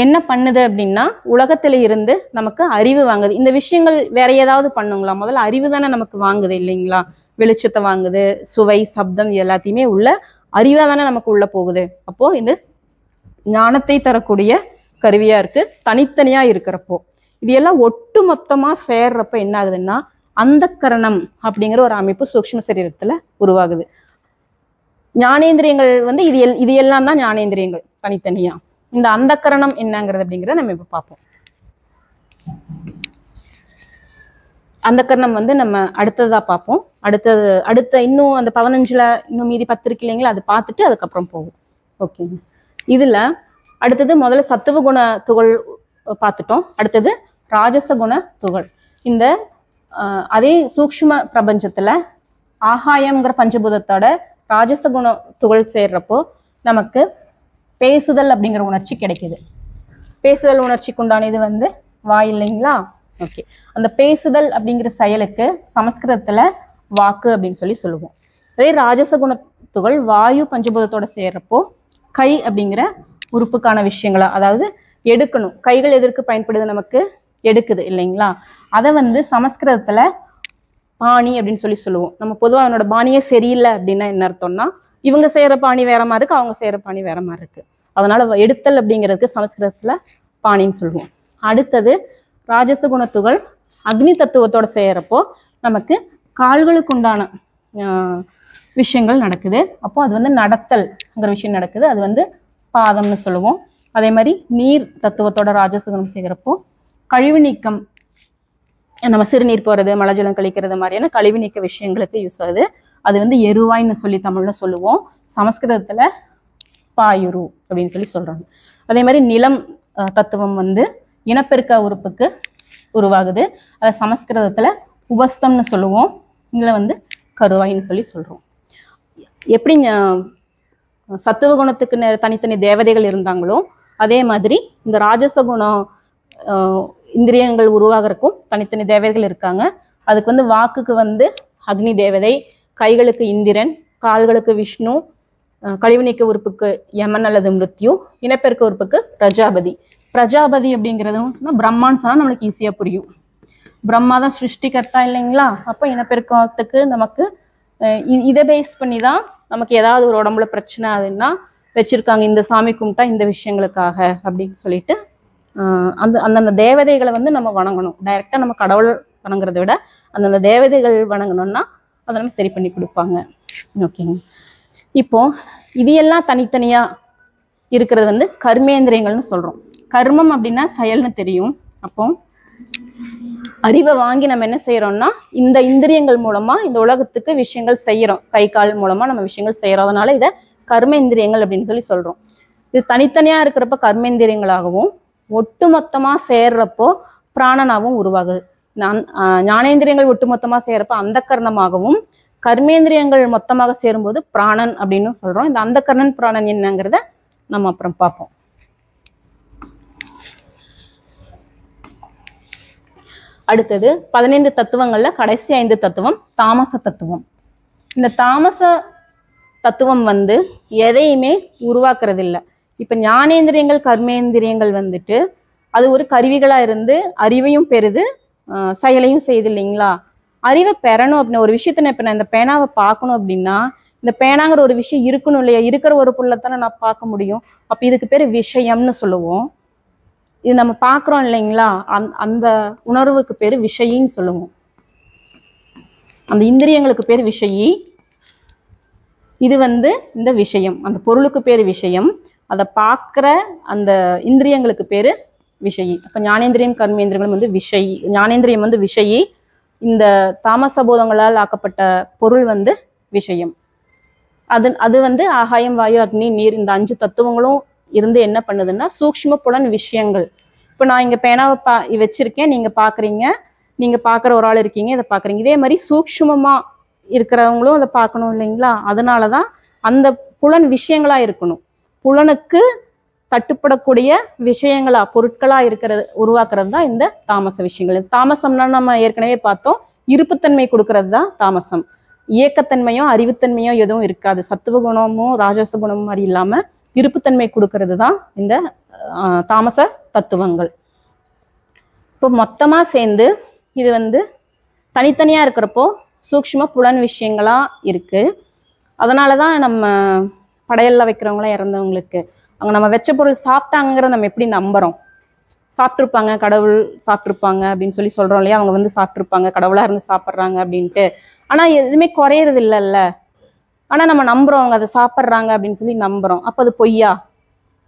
என்ன பண்ணுது அப்படின்னா உலகத்துல இருந்து நமக்கு அறிவு வாங்குது. இந்த விஷயங்கள் வேற ஏதாவது பண்ணுங்களா? முதல்ல அறிவு தானே நமக்கு வாங்குது இல்லைங்களா. வெளிச்சத்தை வாங்குது, சுவை, சப்தம் எல்லாத்தையுமே உள்ள அறிவா தானே நமக்கு உள்ள போகுது. அப்போ இந்த ஞானத்தை தரக்கூடிய கருவியா இருக்கு தனித்தனியா இருக்கிறப்போ. இது எல்லாம் ஒட்டு மொத்தமா சேர்றப்ப என்ன ஆகுதுன்னா அந்த கரணம் அப்படிங்கிற ஒரு அமைப்பு சூக்ஷ்ம சரீரத்துல உருவாகுது. ஞானேந்திரியங்கள் வந்து இது எல்லாம் தான் ஞானேந்திரியங்கள் தனித்தனியா. இந்த அந்த கரணம் என்னங்கிறது அப்படிங்கிறத நம்ம இப்ப பார்ப்போம். அந்த கரணம் வந்து நம்ம அடுத்ததா பார்ப்போம். அடுத்த இன்னும் அந்த 15ல இன்னும் மீதி 10 இருக்கு இல்லைங்களா, அது பார்த்துட்டு அதுக்கப்புறம் போகும். ஓகேங்க. இதுல அடுத்தது முதல்ல சத்துவ குண துகள் பார்த்துட்டோம். அடுத்தது ராஜச குண துகள். இந்த அதே சூக்ஷ்ம பிரபஞ்சத்துல ஆகாயம்ங்கிற பஞ்சபூதத்தோட ராஜச குண துகள் சேர்றப்போ நமக்கு பேசுதல் அப்படிங்கிற உணர்ச்சி கிடைக்குது. பேசுதல் உணர்ச்சிக்கு உண்டான இது வந்து வாய் இல்லைங்களா. ஓகே. அந்த பேசுதல் அப்படிங்கிற செயலுக்கு சமஸ்கிருதத்துல வாக்கு அப்படின்னு சொல்லி சொல்லுவோம். அதே ராஜச குண சொத்துகள் வாயு பஞ்சபூதத்தோட சேர்றப்போ கை அப்படிங்கிற உறுப்புக்கான விஷயங்களா, அதாவது எடுக்கணும், கைகள் எதற்கு பயன்படுது, நமக்கு எடுக்குது இல்லைங்களா. அதை வந்து சமஸ்கிருதத்துல பாணி அப்படின்னு சொல்லி சொல்லுவோம். நம்ம பொதுவாக அவனோட பாணியே சரியில்லை அப்படின்னா என்ன அர்த்தம்னா, இவங்க செய்யற பாணி வேற மாதிரி இருக்கு, அவங்க செய்யற பாணி வேற மாதிரி இருக்கு. அதனால எடுத்தல் அப்படிங்கிறதுக்கு சமஸ்கிருதத்துல பாணின்னு சொல்லுவோம். அடுத்தது ராஜச குணத்துகள் அக்னி தத்துவத்தோட செய்யறப்போ நமக்கு கால்களுக்கு உண்டான விஷயங்கள் நடக்குது. அப்போ அது வந்து நடத்தல்ங்கிற விஷயம் நடக்குது, அது வந்து பாதம்னு சொல்லுவோம். அதே மாதிரி நீர் தத்துவத்தோட ராஜச குணம் செய்கிறப்போ கழிவு நீக்கம், நம்ம சிறுநீர் போறது, மலஜலம் கழிக்கிறது மாதிரியான கழிவு நீக்க விஷயங்களுக்கு யூஸ் ஆகுது. அது வந்து எருவாய்ன்னு சொல்லி தமிழ்ல சொல்லுவோம், சமஸ்கிருதத்துல பாயுரு அப்படின்னு சொல்லி சொல்றாங்க. அதே மாதிரி நிலம் தத்துவம் வந்து இனப்பெருக்க உறுப்புக்கு உருவாகுது, அதை சமஸ்கிருதத்துல உபஸ்தம்னு சொல்லுவோம், இதுல வந்து கருவாயின்னு சொல்லி சொல்றோம். எப்படி சத்துவ குணத்துக்கு தனித்தனி தேவதைகள் இருந்தாங்களோ அதே மாதிரி இந்த ராஜச குணம் இந்திரியங்கள் உருவாகிறதுக்கும் தனித்தனி தேவதைகள் இருக்காங்க. அதுக்கு வந்து வாக்குக்கு வந்து அக்னி தேவதை, கைகளுக்கு இந்திரன், கால்களுக்கு விஷ்ணு, கழிவு நீக்க உறுப்புக்கு யமன் அல்லது மிருத்யு, இனப்பெருக்க உறுப்புக்கு பிரஜாபதி. பிரஜாபதி அப்படிங்கிறது பிரம்மான்னு சொன்னா நம்மளுக்கு ஈஸியா புரியும். பிரம்மா தான் சிருஷ்டிகர்த்தா இல்லைங்களா. அப்போ இனப்பெருக்கத்துக்கு நமக்கு இதை பேஸ் பண்ணி தான் நமக்கு ஏதாவது ஒரு உடம்புல பிரச்சனை அதுன்னா வச்சிருக்காங்க, இந்த சாமி கும்பிட்டா இந்த விஷயங்களுக்காக அப்படின்னு சொல்லிட்டு அந்தந்த தேவதைகளை வந்து நம்ம வணங்கணும். டைரெக்டாக நம்ம கடவுள் வணங்குறதை விட அந்தந்த தேவதைகள் வணங்கணும்னா அதை நம்ம சரி பண்ணி கொடுப்பாங்க. ஓகேங்க. இப்போ இது எல்லாம் தனித்தனியா இருக்கிறது வந்து கர்மேந்திரியங்கள்னு சொல்றோம். கர்மம் அப்படின்னா செயல்னு தெரியும். அப்போ அறிவை வாங்கி நம்ம என்ன செய்யறோம்னா இந்த இந்திரியங்கள் மூலமா இந்த உலகத்துக்கு விஷயங்கள் செய்யறோம், கை கால் மூலமா நம்ம விஷயங்கள் செய்யறோம். அதனால இதை கர்மேந்திரியங்கள் அப்படின்னு சொல்லி சொல்றோம். இது தனித்தனியா இருக்கிறப்ப கர்மேந்திரியங்களாகவும் ஒட்டுமொத்தமா சேர்றப்போ பிராணனாகவும் உருவாகுது. ஞானேந்திரியங்கள் ஒட்டுமொத்தமா சேர்றப்ப அந்த கர்ணமாகவும், கர்மேந்திரியங்கள் மொத்தமாக சேரும்போது பிராணன் அப்படின்னு சொல்றோம். இந்த அந்த கர்ணன் பிராணன் என்னங்கிறத நம்ம அப்புறம் பார்ப்போம். அடுத்தது 15 தத்துவங்கள்ல கடைசி 5 தத்துவம் தாமச தத்துவம். இந்த தாமச தத்துவம் வந்து எதையுமே உருவாக்குறது இல்லை. இப்ப ஞானேந்திரியங்கள் கர்மேந்திரியங்கள் வந்துட்டு அது ஒரு கருவிகளா இருந்து அறிவையும் பெறுது, செயலையும் செய்யுது இல்லைங்களா. அறிவை பெறணும் அப்படின்னா ஒரு விஷயத்த இப்ப நான் இந்த பேனாவை பார்க்கணும் அப்படின்னா இந்த பேனாங்கிற ஒரு விஷயம் இருக்கணும் இல்லையா, இருக்கிற ஒரு பொருளைத்தானே நான் பார்க்க முடியும். அப்ப இதுக்கு பேரு விஷயம்னு சொல்லுவோம். இது நம்ம பார்க்குறோம் இல்லைங்களா, அந்த உணர்வுக்கு பேரு விஷயின்னு சொல்லுவோம். அந்த இந்திரியங்களுக்கு பேர் விஷயி, இது வந்து இந்த விஷயம், அந்த பொருளுக்கு பேர் விஷயம், அதை பார்க்குற அந்த இந்திரியங்களுக்கு பேரு விஷயி. அப்போ ஞானேந்திரியம் கர்மேந்திரியங்களும் வந்து விஷயி, ஞானேந்திரியம் வந்து விஷயி, இந்த தாமசபோதங்களால் ஆக்கப்பட்ட பொருள் வந்து விஷயம். அது வந்து ஆகாயம் வாயு அக்னி நீர் இந்த 5 தத்துவங்களும் இருந்து என்ன பண்ணுதுன்னா சூக்ஷ்ம புலன் விஷயங்கள். இப்போ நான் இங்கே பேனாவை வச்சிருக்கேன், நீங்கள் பார்க்குறீங்க, நீங்கள் பார்க்குற ஒரு ஆள் இருக்கீங்க, இதை பார்க்குறீங்க. இதே மாதிரி சூக்ஷ்மமாக இருக்கிறவங்களும் அதை பார்க்கணும் இல்லைங்களா. அதனால தான் அந்த புலன் விஷயங்களா இருக்கணும். புலனுக்கு தட்டுப்படக்கூடிய விஷயங்களா பொருட்களா இருக்கிறது உருவாக்குறது தான் இந்த தாமச விஷயங்கள். தாமசம்னா நம்ம ஏற்கனவே பார்த்தோம், இருப்புத்தன்மை கொடுக்கறது தான் தாமசம். இயக்கத்தன்மையோ அறிவுத்தன்மையோ எதுவும் இருக்காது. சத்துவ குணமும் ராஜச குணமும் மாதிரி இல்லாம இருப்புத்தன்மை கொடுக்கறது தான் இந்த தாமச தத்துவங்கள். இப்போ மொத்தமா சேர்ந்து இது வந்து தனித்தனியா இருக்கிறப்போ சூக்ஷ்ம புலன் விஷயங்களா இருக்கு. அதனாலதான் நம்ம படையல்ல வைக்கிறவங்களாம் இறந்தவங்களுக்கு அவங்க நம்ம வச்ச பொருள் சாப்பிட்டாங்கிறத நம்ம எப்படி நம்புறோம். சாப்பிட்ருப்பாங்க, கடவுள் சாப்பிட்ருப்பாங்க அப்படின்னு சொல்லி சொல்றோம் இல்லையா. அவங்க வந்து சாப்பிட்ருப்பாங்க, கடவுளா இருந்து சாப்பிட்றாங்க அப்படின்ட்டு. ஆனா எதுவுமே குறையறது இல்லைல்ல. ஆனா நம்ம நம்புறோம் அவங்க அதை சாப்பிட்றாங்க அப்படின்னு சொல்லி நம்புறோம். அப்போ அது பொய்யா?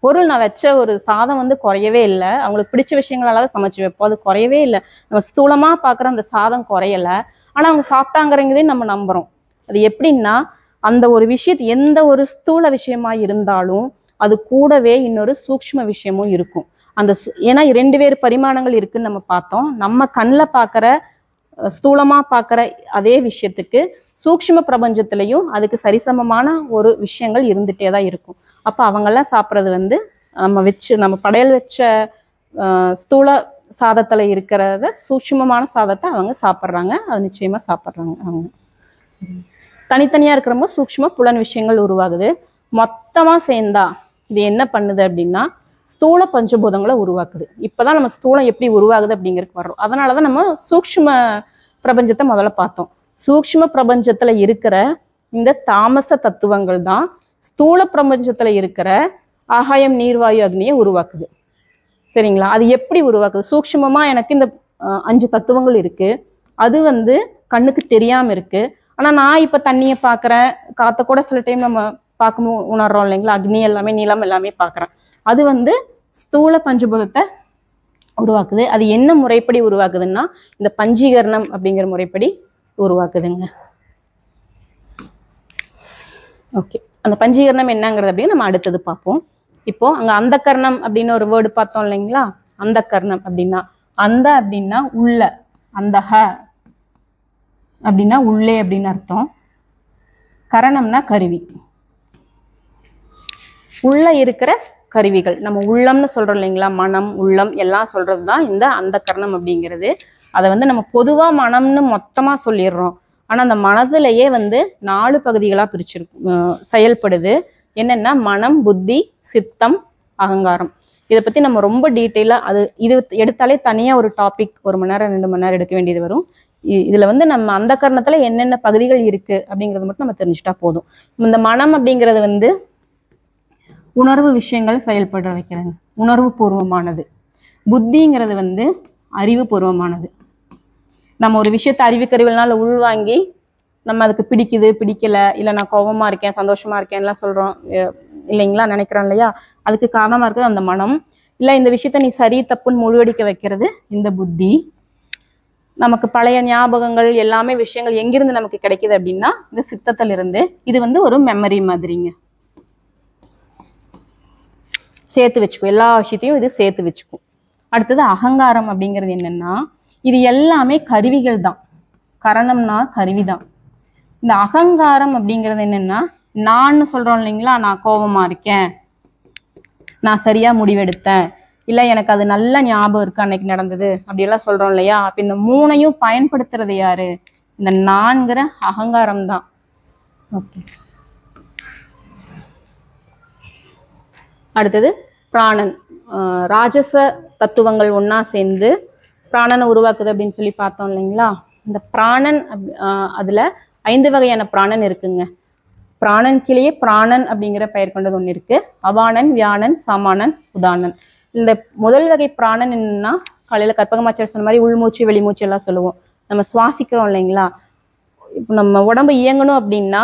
பொருள் நான் வச்ச ஒரு சாதம் வந்து குறையவே இல்லை, அவங்களுக்கு பிடிச்ச விஷயங்களால தான் சமைச்சு வைப்போம், அது குறையவே இல்லை. நம்ம ஸ்தூலமா பார்க்குற அந்த சாதம் குறையலை, ஆனா அவங்க சாப்பிட்டாங்கிறதையும் நம்ம நம்புறோம். அது எப்படின்னா அந்த ஒரு விஷயத்து எந்த ஒரு ஸ்தூல விஷயமா இருந்தாலும் அது கூடவே இன்னொரு சூக்ஷ்ம விஷயமும் இருக்கும். அந்த ஏன்னா 2 வேறு பரிமாணங்கள் இருக்குன்னு நம்ம பார்த்தோம். நம்ம கண்ணில் பார்க்குற ஸ்தூலமா பார்க்குற அதே விஷயத்துக்கு சூக்ஷ்ம பிரபஞ்சத்திலையும் அதுக்கு சரிசமமான ஒரு விஷயங்கள் இருந்துகிட்டே தான் இருக்கும். அப்போ அவங்கெல்லாம் சாப்பிட்றது வந்து நம்ம படையல் வச்ச ஸ்தூல சாதத்தில் இருக்கிறத சூக்ஷ்மமான சாதத்தை அவங்க சாப்பிட்றாங்க, அது நிச்சயமாக சாப்பிட்றாங்க அவங்க. தனித்தனியாக இருக்கிறப்போ சூக்ஷ்ம புலன் விஷயங்கள் உருவாகுது. மொத்தமாக சேர்ந்தா இது என்ன பண்ணுது அப்படின்னா ஸ்தூல பஞ்சபூதங்களை உருவாக்குது. இப்போதான் நம்ம ஸ்தூலம் எப்படி உருவாகுது அப்படிங்கிறதுக்கு வர்றோம். அதனால தான் நம்ம சூக்ஷ்ம பிரபஞ்சத்தை முதல்ல பார்த்தோம். சூக்ஷ்ம பிரபஞ்சத்தில் இருக்கிற இந்த தாமச தத்துவங்கள் தான் ஸ்தூல பிரபஞ்சத்தில் இருக்கிற ஆகாயம் நீர்வாயு அக்னியை உருவாக்குது. சரிங்களா? அது எப்படி உருவாக்குது? சூக்ஷ்மமாக எனக்கு இந்த 5 தத்துவங்கள் இருக்குது. அது வந்து கண்ணுக்கு தெரியாமல் இருக்குது. ஆனால் நான் இப்போ தண்ணியை பார்க்குறேன், காற்றை கூட சில டைம் நம்ம பார்க்க உணர்றோம் இல்லைங்களா? அக்னி எல்லாமே நீளம் எல்லாமே பார்க்குறேன். அது வந்து ஸ்தூல பஞ்சபூதத்தை உருவாக்குது. அது என்ன முறைப்படி உருவாக்குதுன்னா இந்த பஞ்சீகரணம் அப்படிங்கிற முறைப்படி உருவாக்குதுங்க. ஓகே, அந்த பஞ்சீகரணம் என்னங்கிறது அப்படின்னு நம்ம அடுத்தது பார்ப்போம். இப்போ அங்கே அந்த கர்ணம் அப்படின்னு ஒரு வேர்டு பார்த்தோம் இல்லைங்களா? அந்த கர்ணம் அப்படின்னா அந்த அப்படின்னா உள்ள, அந்த ஹ அப்படின்னா உள்ளே அப்படின்னு அர்த்தம். கரணம்னா கருவி, உள்ள இருக்கிற கருவிகள். நம்ம உள்ளம்னு சொல்றோம் இல்லைங்களா? மனம் உள்ளம் எல்லாம் சொல்றது தான் இந்த அந்த கரணம் அப்படிங்கிறது. அதை வந்து நம்ம பொதுவாக மனம்னு மொத்தமாக சொல்லிடுறோம். ஆனால் அந்த மனதிலேயே வந்து 4 பகுதிகளாக செயல்படுது. என்னென்னா மனம், புத்தி, சித்தம், அகங்காரம். இதை பற்றி நம்ம ரொம்ப டீட்டெயிலாக இது எடுத்தாலே தனியாக ஒரு டாபிக் 1 மணி நேரம் 2 மணி நேரம் எடுக்க வேண்டியது வரும். இதில் வந்து நம்ம அந்த கரணத்தில் என்னென்ன பகுதிகள் இருக்குது அப்படிங்கிறது மட்டும் நம்ம தெரிஞ்சுட்டா போதும். இந்த மனம் அப்படிங்கிறது வந்து உணர்வு விஷயங்கள் செயல்பட வைக்கிறாங்க, உணர்வு பூர்வமானது. புத்திங்கிறது வந்து அறிவு பூர்வமானது. நம்ம ஒரு விஷயத்தை அறிவுக்கருவினால உள்வாங்கி நம்ம அதுக்கு பிடிக்குது பிடிக்கலை, இல்லை நான் கோபமாக இருக்கேன் சந்தோஷமாக இருக்கேன்லாம் சொல்கிறோம் இல்லைங்களா? நினைக்கிறோம் இல்லையா? அதுக்கு காரணமாக இருக்குது அந்த மனம். இல்லை இந்த விஷயத்த நீ சரி தப்புன்னு முழுவடிக்க வைக்கிறது இந்த புத்தி. நமக்கு பழைய ஞாபகங்கள் எல்லாமே விஷயங்கள் எங்கிருந்து நமக்கு கிடைக்குது அப்படின்னா இந்த சித்தத்தில் இருந்து. இது வந்து ஒரு மெமரி மாதிரிங்க, சேர்த்து வச்சுக்கும், எல்லா விஷயத்தையும் இது சேர்த்து வச்சுக்கும். அடுத்தது அகங்காரம் அப்படிங்கிறது என்னன்னா இது எல்லாமே கருவிகள் தான். கரணம்னா கருவி தான். இந்த அகங்காரம் அப்படிங்கிறது என்னன்னா நான் சொல்றோம் இல்லைங்களா? நான் கோபமா இருக்கேன், நான் சரியா முடிவெடுத்தேன், இல்லை எனக்கு அது நல்ல ஞாபகம் இருக்கு அன்னைக்கு நடந்தது அப்படியெல்லாம் சொல்றோம் இல்லையா? அப்ப இந்த 3ஐயும் பயன்படுத்துறது யாரு? இந்த நான்கிற அகங்காரம் தான். ஓகே, அடுத்தது பிராணன். ராஜச தத்துவங்கள் ஒன்றா சேர்ந்து பிராணனை உருவாக்குது அப்படின்னு சொல்லி பார்த்தோம் இல்லைங்களா? இந்த பிராணன் அதில் 5 வகையான பிராணன் இருக்குங்க. பிராணன் கீழே பிராணன் அப்படிங்கிற பெயர் கொண்டது ஒன்று இருக்குது. அவானன், வியானன், சமானன், உதானன். இந்த முதல் வகை பிராணன் என்னன்னா காலையில் கற்பகமாச்சார் சொன்ன மாதிரி உள்மூச்சு வெளிமூச்சு எல்லாம் சொல்லுவோம். நம்ம சுவாசிக்கிறோம் இல்லைங்களா? இப்போ நம்ம உடம்பு இயங்கணும் அப்படின்னா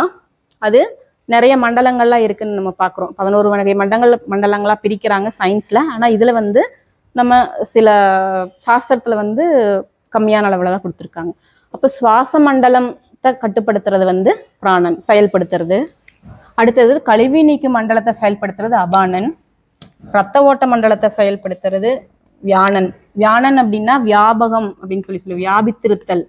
அது நிறைய மண்டலங்கள்லாம் இருக்குன்னு நம்ம பார்க்குறோம். 11 வகை மண்டலங்களாக பிரிக்கிறாங்க சயின்ஸில். ஆனால் இதில் வந்து நம்ம சில சாஸ்திரத்தில் வந்து கம்மியான அளவில் தான் கொடுத்துருக்காங்க. அப்போ சுவாச மண்டலத்தை கட்டுப்படுத்துறது வந்து பிராணன் செயல்படுத்துறது. அடுத்தது கழிவு நீக்கும் மண்டலத்தை செயல்படுத்துறது அபானன். இரத்த ஓட்ட மண்டலத்தை செயல்படுத்துறது வியானன். வியானன் அப்படின்னா வியாபகம் அப்படின்னு சொல்லி வியாபித்திருத்தல்,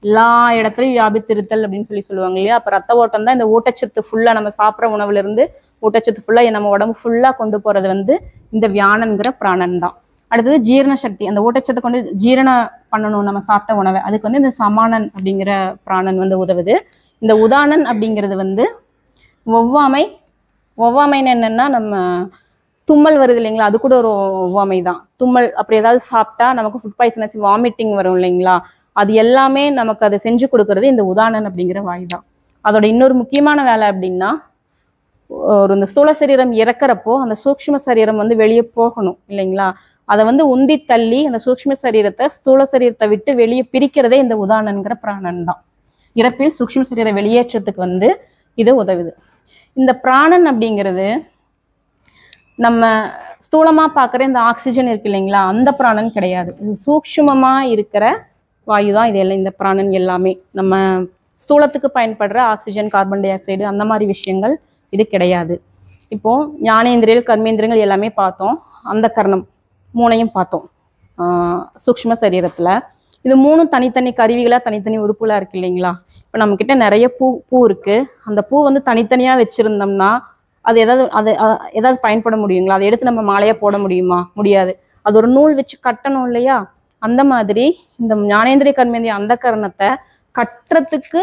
எல்லா இடத்துலையும் வியாபித்திருத்தல் அப்படின்னு சொல்லுவாங்க இல்லையா? அப்போ ரத்த ஓட்டம் தான் இந்த ஊட்டச்சத்து ஃபுல்லாக நம்ம சாப்பிட்ற உணவுல இருந்து ஊட்டச்சத்து ஃபுல்லாக நம்ம உடம்பு ஃபுல்லாக கொண்டு போகிறது வந்து இந்த வியானன்கிற பிராணன் தான். அடுத்தது ஜீரண சக்தி, அந்த ஊட்டச்சத்தை கொண்டு ஜீரணம் பண்ணணும் நம்ம சாப்பிட்ட உணவை. அதுக்கு வந்து இந்த சமானன் அப்படிங்கிற பிராணன் வந்து உதவுது. இந்த உதானன் அப்படிங்கிறது வந்து ஒவ்வாமை. ஒவ்வாமைன்னு என்னென்னா நம்ம தும்மல் வருது இல்லைங்களா? அது கூட ஒரு ஒவ்வாமை தான். தும்மல் அப்படி ஏதாவது சாப்பிட்டா நமக்கு ஃபுட் பாய்சனஸ் வாமிட்டிங் வரும் இல்லைங்களா? அது எல்லாமே நமக்கு அதை செஞ்சு கொடுக்கறது இந்த உதானன் அப்படிங்கிற வாய் தான். அதோட இன்னொரு முக்கியமான வேலை அப்படின்னா இந்த ஸ்தூல சரீரம் இறக்குறப்போ அந்த சூக்ஷ்ம சரீரம் வந்து வெளியே போகணும் இல்லைங்களா? அதை வந்து உந்தி தள்ளி அந்த சூக்ஷ்ம சரீரத்தை ஸ்தூல சரீரத்தை விட்டு வெளியே பிரிக்கிறதே இந்த உதானன்கிற பிராணன் தான். இறப்பில் சூக்ஷ்ம சரீர வெளியேற்றத்துக்கு வந்து இது உதவுது. இந்த பிராணன் அப்படிங்கிறது நம்ம ஸ்தூலமாக பார்க்குற இந்த ஆக்சிஜன் இருக்கு இல்லைங்களா? அந்த பிராணன் கிடையாது. இது சூக்ஷ்மமாக இருக்கிற வாயு தான் இது எல்லாம். இந்த பிராணன் எல்லாமே நம்ம ஸ்தூலத்துக்கு பயன்படுற ஆக்சிஜன், கார்பன் டை ஆக்சைடு அந்த மாதிரி விஷயங்கள் இது கிடையாது. இப்போது ஞானேந்திரியல், கர்மேந்திரங்கள் எல்லாமே பார்த்தோம். அந்த கரணம் 3ஐயும் பார்த்தோம் சூக்ஷ்ம சரீரத்தில். இது 3 தனித்தனி கருவிகளாக தனித்தனி உறுப்புகளாக இருக்குது இல்லைங்களா? இப்போ நம்மக்கிட்ட நிறைய பூ இருக்குது. அந்த பூ வந்து தனித்தனியாக வச்சுருந்தோம்னா அது ஏதாவது பயன்பட முடியுங்களா? அதை எடுத்து நம்ம மாலையாக போட முடியுமா? முடியாது. அது ஒரு நூல் வச்சு கட்டணும் இல்லையா? அந்த மாதிரி இந்த ஞானேந்திரிய கர்மேந்திரிய அந்த கரணத்தை கட்டுறதுக்கு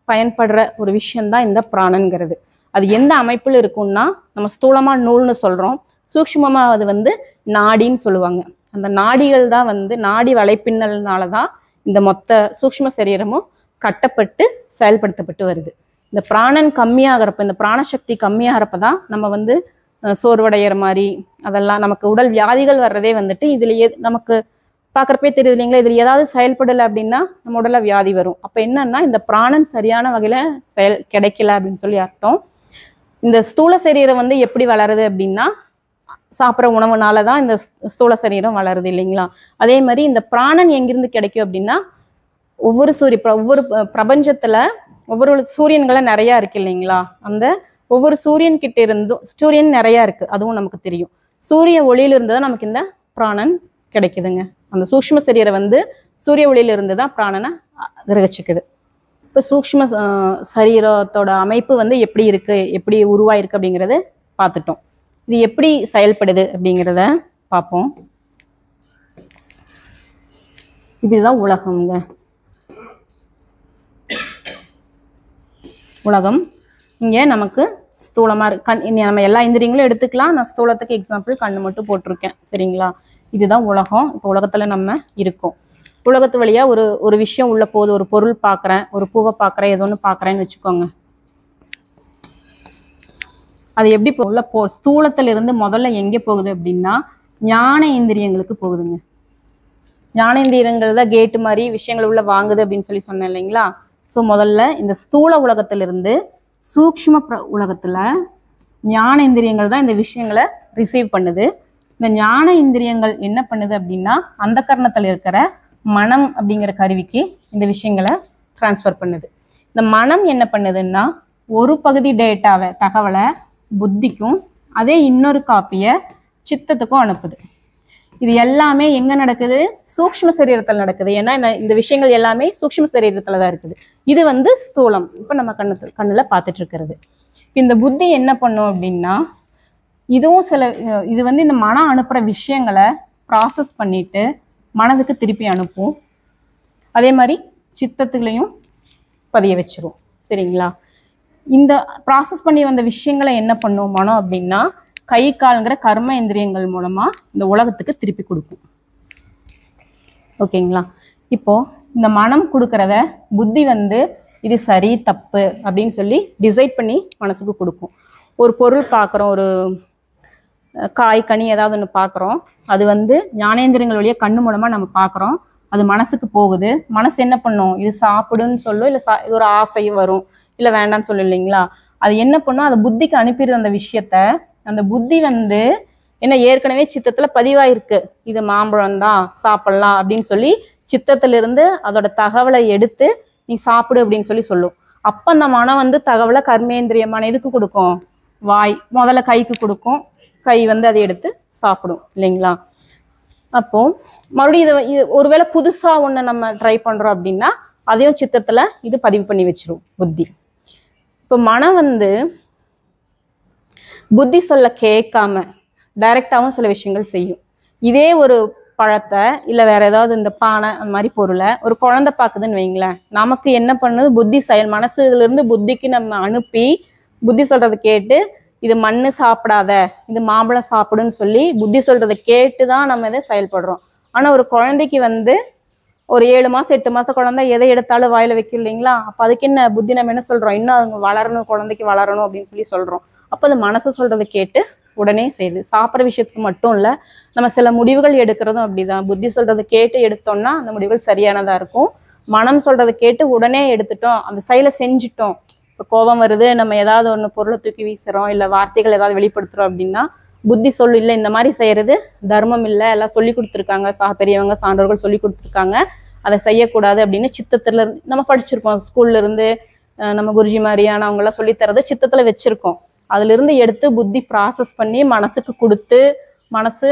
பயன்படுற ஒரு விஷயம்தான் இந்த பிராணங்கிறது. அது எந்த அமைப்பில் இருக்கும்னா, நம்ம ஸ்தூலமா நூல்னு சொல்றோம், சூக்ஷ்மமா அது வந்து நாடின்னு சொல்லுவாங்க. அந்த நாடிகள் தான் வந்து நாடி வலைப்பின்னல்னால தான் இந்த மொத்த சூக்ஷ்ம சரீரமும் கட்டப்பட்டு செயல்படுத்தப்பட்டு வருது. இந்த பிராணன் கம்மியாகிறப்ப, இந்த பிராணசக்தி கம்மியாகிறப்ப தான் நம்ம வந்து சோர்வடைகிற மாதிரி அதெல்லாம் நமக்கு உடல் வியாதிகள் வர்றதே வந்துட்டு இதுல நமக்கு பார்க்குறப்பே தெரியுது இல்லைங்களா, இதில் ஏதாவது செயல்படலை அப்படின்னா நம்ம உடல்ல வியாதி வரும். அப்போ என்னன்னா, இந்த பிராணன் சரியான வகையில் கிடைக்கல அப்படின்னு சொல்லி அர்த்தம். இந்த ஸ்தூல சரீரம் வந்து எப்படி வளருது அப்படின்னா, சாப்பிட்ற உணவுனால தான் இந்த ஸ்தூல சரீரம் வளருது இல்லைங்களா. அதே மாதிரி இந்த பிராணன் எங்கிருந்து கிடைக்கும் அப்படின்னா, ஒவ்வொரு பிரபஞ்சத்தில் ஒவ்வொரு சூரியன்களை நிறையா இருக்கு இல்லைங்களா. அந்த ஒவ்வொரு சூரியன் கிட்ட இருந்தும் சூரியன் நிறையா இருக்குது, அதுவும் நமக்கு தெரியும். சூரிய ஒளியிலிருந்து தான் நமக்கு இந்த பிராணன் கிடைக்குதுங்க. அந்த சூக்ஷ்ம சரீரம் வந்து சூரிய ஒளியிலிருந்து தான் பிராணனை கிரகிச்சுக்குது. இப்போ சூக்ஷ்ம சரீரத்தோட அமைப்பு வந்து எப்படி இருக்கு, எப்படி உருவாயிருக்கு அப்படிங்கிறத பார்த்துட்டோம். இது எப்படி செயல்படுது அப்படிங்கிறத பார்ப்போம். இதுதான் உலகம்ங்க. உலகம் இங்கே நமக்கு ஸ்தூலமாக இருக்கு. நம்ம எல்லா இந்திரியங்களும் எடுத்துக்கலாம், நான் ஸ்தூலத்துக்கு எக்ஸாம்பிள் கண்ணு மட்டும் போட்டிருக்கேன், சரிங்களா. இதுதான் உலகம். இப்போ உலகத்தில் நம்ம இருக்கோம். உலகத்து வழியாக ஒரு விஷயம் உள்ள போகுது. ஒரு பொருள் பார்க்குறேன், ஒரு பூவை பார்க்குறேன், ஏதோ ஒன்று பார்க்குறேன்னு வச்சுக்கோங்க. அது எப்படி ஸ்தூலத்திலிருந்து முதல்ல எங்கே போகுது அப்படின்னா, ஞான இந்திரியங்களுக்கு போகுதுங்க. ஞானேந்திரியங்கள் தான் கேட்டு மாதிரி விஷயங்கள் உள்ள வாங்குது அப்படின்னு சொல்லி சொன்னேன் இல்லைங்களா. ஸோ முதல்ல இந்த ஸ்தூல உலகத்திலிருந்து சூக்ஷ்ம உலகத்துல ஞானேந்திரியங்கள் தான் இந்த விஷயங்களை ரிசீவ் பண்ணுது. இந்த ஞான இந்திரியங்கள் என்ன பண்ணுது அப்படின்னா, அந்த கரணத்தில் இருக்கிற மனம் அப்படிங்கிற கருவிக்கு இந்த விஷயங்களை டிரான்ஸ்ஃபர் பண்ணுது. இந்த மனம் என்ன பண்ணுதுன்னா, ஒரு பகுதி டேட்டாவை தகவலை புத்திக்கும், அதே இன்னொரு காப்பியை சித்தத்துக்கும் அனுப்புது. இது எல்லாமே எங்க நடக்குது? சூக்ஷ்ம சரீரத்தில் நடக்குது. ஏன்னா இந்த விஷயங்கள் எல்லாமே சூக்ஷ்ம சரீரத்துல தான் இருக்குது. இது வந்து ஸ்தூலம், இப்போ நம்ம கண்ணுல பார்த்துட்டு இருக்கிறது. இந்த புத்தி என்ன பண்ணும் அப்படின்னா, இதுவும் இது வந்து இந்த மனம் அனுப்புற விஷயங்களை ப்ராசஸ் பண்ணிட்டு மனதுக்கு திருப்பி அனுப்பும். அதே மாதிரி சித்தத்துலையும் பதிய வச்சிரும், சரிங்களா. இந்த ப்ராசஸ் பண்ணி வந்த விஷயங்களை என்ன பண்ணும் மனம் அப்படின்னா, கை கால்ங்கிற கர்ம இந்திரியங்கள் மூலமா இந்த உலகத்துக்கு திருப்பி கொடுக்கும். ஓகேங்களா. இப்போ இந்த மனம் கொடுக்கறத புத்தி வந்து இது சரி தப்பு அப்படின்னு சொல்லி டிசைட் பண்ணி மனசுக்கு கொடுக்கும். ஒரு பொருள் பார்க்குறோம், ஒரு காய் கனி ஏதாவது ஒன்று பார்க்குறோம், அது வந்து ஞானேந்திரியங்கள் வழியாக கண்ணு மூலமாக நம்ம பார்க்குறோம், அது மனசுக்கு போகுது. மனசு என்ன பண்ணும்? இது சாப்பிடுன்னு சொல்லும், இல்லை இது ஒரு ஆசை வரும், இல்லை வேண்டான்னு சொல்லும் இல்லைங்களா. அது என்ன பண்ணும்? அது புத்திக்கு அனுப்பிடுது அந்த விஷயத்த. அந்த புத்தி வந்து என்ன, ஏற்கனவே சித்தத்துல பதிவாயிருக்கு, இது மாம்பழம் தான் சாப்பிடலாம் அப்படின்னு சொல்லி சித்தத்திலிருந்து அதோட தகவலை எடுத்து நீ சாப்பிடு அப்படின்னு சொல்லி சொல்லும். அப்போ அந்த மனம் வந்து தகவலை கர்மேந்திரியமான எதுக்கு கொடுக்கும்? வாய் முதல்ல கைக்கு கொடுக்கும், கை வந்து அதை எடுத்து சாப்பிடும் இல்லைங்களா. அப்போ மறுபடியும் இது ஒருவேளை புதுசா ஒன்று நம்ம ட்ரை பண்றோம் அப்படின்னா அதையும் சித்தத்துல இது பதிவு பண்ணி வச்சிரும் புத்தி. இப்போ மனம் வந்து புத்தி சொல்ல கேட்காம டைரக்டாகவும் சில விஷயங்கள் செய்யும். இதே ஒரு பழத்தை இல்லை வேற ஏதாவது இந்த பானை அந்த மாதிரி பொருளை ஒரு குழந்தை பார்க்குதுன்னு வைங்களேன், நமக்கு என்ன பண்ணுது? புத்தி மனசுலேருந்து புத்திக்கு நம்ம அனுப்பி புத்தி சொல்றதை கேட்டு இது மண்ணு சாப்பிடாத, இது மாம்பழம் சாப்பிடுன்னு சொல்லி புத்தி சொல்றதை கேட்டு தான் நம்ம இதை செயல்படுறோம். ஆனால் ஒரு குழந்தைக்கு வந்து ஒரு 7 மாதம் 8 மாதம் குழந்தை எதை எடுத்தாலும் வாயில வைக்கும் இல்லைங்களா. அப்போ அதுக்கு என்ன புத்தி நம்ம என்ன சொல்றோம்? இன்னும் அவங்க வளரணும், குழந்தைக்கு வளரணும் அப்படின்னு சொல்லி சொல்றோம். அப்போ அது மனசு சொல்றதை கேட்டு உடனே செய்யுது. சாப்பிட்ற விஷயத்துக்கு மட்டும் இல்லை, நம்ம சில முடிவுகள் எடுக்கிறதும் அப்படிதான். புத்தி சொல்றதை கேட்டு எடுத்தோம்னா அந்த முடிவுகள் சரியானதா இருக்கும். மனம் சொல்றதை கேட்டு உடனே எடுத்துட்டோம், அந்த செயலை செஞ்சுட்டோம். இப்போ கோபம் வருது, நம்ம ஏதாவது ஒன்று பொருளை தூக்கி வீசுறோம், இல்லை வார்த்தைகள் ஏதாவது வெளிப்படுத்துறோம் அப்படின்னா புத்தி சொல்லு, இல்லை இந்த மாதிரி செய்யறது தர்மம் இல்லை, எல்லாம் சொல்லி கொடுத்துருக்காங்க, பெரியவங்க சான்றோர்கள் சொல்லி கொடுத்துருக்காங்க, அதை செய்யக்கூடாது அப்படின்னு சித்தத்துல நம்ம படிச்சிருப்போம். ஸ்கூல்ல இருந்து நம்ம குருஜி மாதிரியான அவங்கெல்லாம் சொல்லித்தரது சித்தத்துல வச்சிருக்கோம். அதுல இருந்து எடுத்து புத்தி ப்ராசஸ் பண்ணி மனசுக்கு கொடுத்து மனசு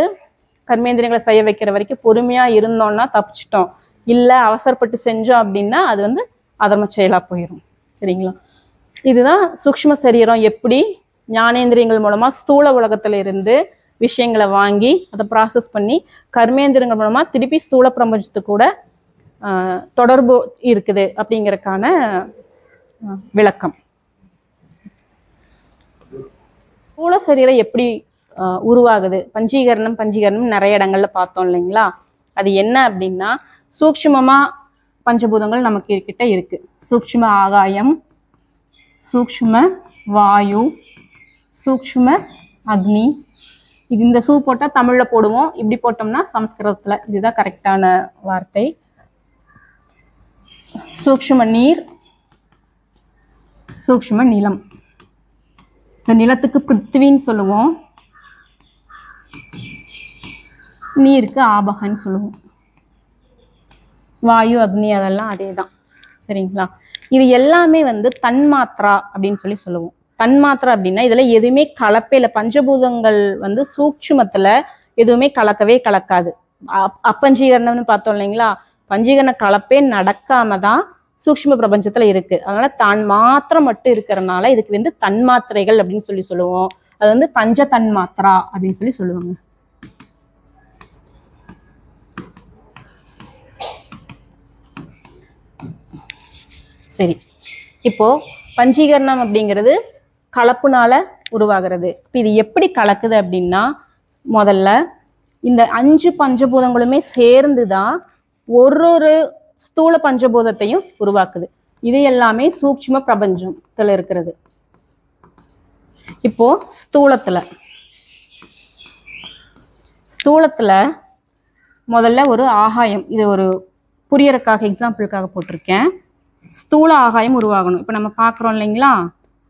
கர்மேந்திரியங்களை செய்ய வைக்கிற வரைக்கும் பொறுமையா இருந்தோம்னா தப்பிச்சிட்டோம். இல்லை அவசரப்பட்டு செஞ்சோம் அப்படின்னா அது வந்து அதர்ம செயலா போயிடும், சரிங்களா. இதுதான் சூக்ஷ்ம சரீரம் எப்படி ஞானேந்திரியங்கள் மூலமா ஸ்தூல உலகத்துல இருந்து விஷயங்களை வாங்கி அதை ப்ராசஸ் பண்ணி கர்மேந்திரங்கள் மூலமா திருப்பி ஸ்தூல பிரபஞ்சத்து கூட தொடர்பு இருக்குது அப்படிங்கறதுக்கான விளக்கம். ஸ்தூல சரீரம் எப்படி உருவாகுது, பஞ்சீகரணம் நிறைய இடங்கள்ல பார்த்தோம் இல்லைங்களா. அது என்ன அப்படின்னா, சூக்ஷ்மமா பஞ்சபூதங்கள் நமக்கு கிட்ட இருக்கு. சூக்ஷ்ம ஆகாயம், சூக்ஷ்ம வாயு, சூக்ஷ்ம அக்னி. இது இந்த சூ போட்டால் தமிழில் போடுவோம், இப்படி போட்டோம்னா சமஸ்கிருதத்தில் இதுதான் கரெக்டான வார்த்தை. சூக்ஷ்ம நீர், சூக்ஷ்ம நிலம். இந்த நிலத்துக்கு பிருத்திவின்னு சொல்லுவோம், நீருக்கு ஆபகன்னு சொல்லுவோம். வாயு அக்னி அதெல்லாம் அதே தான். சரிங்களா. இது எல்லாமே வந்து தன்மாத்ரா அப்படின்னு சொல்லுவோம். தன்மாத்திரை அப்படின்னா இதுல எதுவுமே கலப்பே இல்லை. பஞ்சபூதங்கள் வந்து சூக்ஷ்மத்துல எதுவுமே கலக்கவே கலக்காது. அப்பஞ்சீகரணம்னு பார்த்தோம் இல்லைங்களா, பஞ்சீகரண கலப்பே நடக்காம தான் சூக்ஷ்ம பிரபஞ்சத்துல இருக்கு. அதனால தான் மாத்திரை மட்டும் இருக்கிறதுனால இதுக்கு வந்து தன்மாத்திரைகள் அப்படின்னு சொல்லுவோம். அது வந்து பஞ்ச தன்மாத்திரா அப்படின்னு சொல்லுவாங்க. சரி, இப்போ பஞ்சீகரணம் அப்படிங்கிறது கலப்புனால உருவாகிறது. இப்போ இது எப்படி கலக்குது அப்படின்னா, முதல்ல இந்த 5 பஞ்சபூதங்களுமே சேர்ந்து தான் ஒரு ஸ்தூல பஞ்சபூதத்தையும் உருவாக்குது. இது எல்லாமே சூக்ஷ்ம பிரபஞ்சத்துல இருக்கிறது. இப்போ ஸ்தூலத்துல முதல்ல ஒரு ஆகாயம், இது ஒரு புரியறதுக்காக எக்ஸாம்பிளுக்காக போட்டிருக்கேன். ஸ்தூல ஆகாயம் உருவாகணும். இப்போ நம்ம பார்க்குறோம் இல்லைங்களா,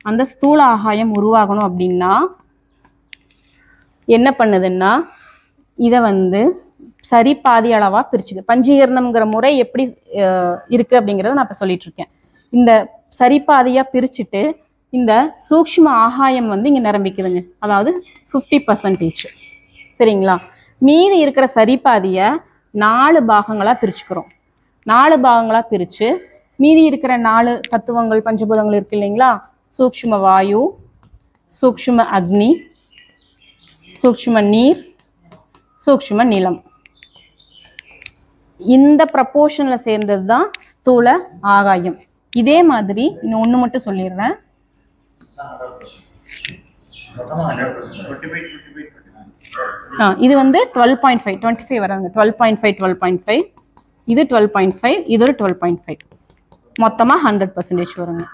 அந்த ஸ்தூல ஆகாயம் உருவாகணும் அப்படின்னா என்ன பண்ணுதுன்னா, இதை வந்து சரி பாதி அளவாக பிரிச்சுக்கு. பஞ்சீகரணம்ங்கிற முறை எப்படி இருக்குது அப்படிங்கிறத நான் இப்போ சொல்லிட்டு இருக்கேன். இந்த சரி பாதியாக பிரிச்சுட்டு இந்த சூக்ஷ்ம ஆகாயம் வந்து இங்கே நிரம்பிக்குதுங்க. அதாவது 50%. சரிங்களா. மீதி இருக்கிற சரி பாதியை 4 பாகங்களாக பிரிச்சுக்கிறோம். 4 பாகங்களாக பிரித்து மீதி இருக்கிற 4 தத்துவங்கள் பஞ்சபூதங்கள் இருக்கு இல்லைங்களா, சூக்ஷ்ம வாயு, சூக்ஷ்ம அக்னி, சூக்ஷ்ம நீர், சூக்ஷ்ம நிலம், இந்த ப்ரப்போர்ஷன்ல சேர்ந்தது தான் ஸ்தூல ஆகாயம். இதே மாதிரி இன்னும் ஒன்று மட்டும் சொல்லிடுறேன். இது வந்து 12.5 25 வராங்க. 12.5 12.5, இது 12.5, இது ஒரு 12.5, மொத்தமாக 100% வருங்க.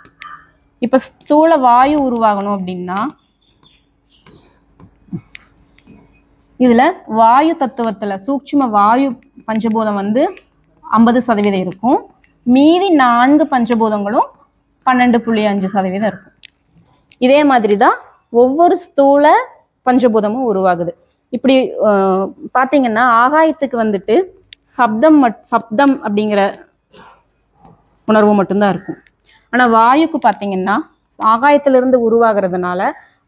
இப்போ ஸ்தூல வாயு உருவாகணும் அப்படின்னா இதுல வாயு தத்துவத்துல சூக்ஷ்ம வாயு பஞ்சபூதம் வந்து 50% இருக்கும். மீதி 4 பஞ்சபூதங்களும் 12.5% இருக்கும். இதே மாதிரி தான் ஒவ்வொரு ஸ்தூல பஞ்சபூதமும் உருவாகுது. இப்படி பார்த்தீங்கன்னா ஆகாயத்துக்கு வந்துட்டு சப்தம் அப்படிங்கிற உணர்வு மட்டும்தான் இருக்கும். ஆனால் வாயுக்கு பார்த்தீங்கன்னா ஆகாயத்திலிருந்து உருவாகிறதுனால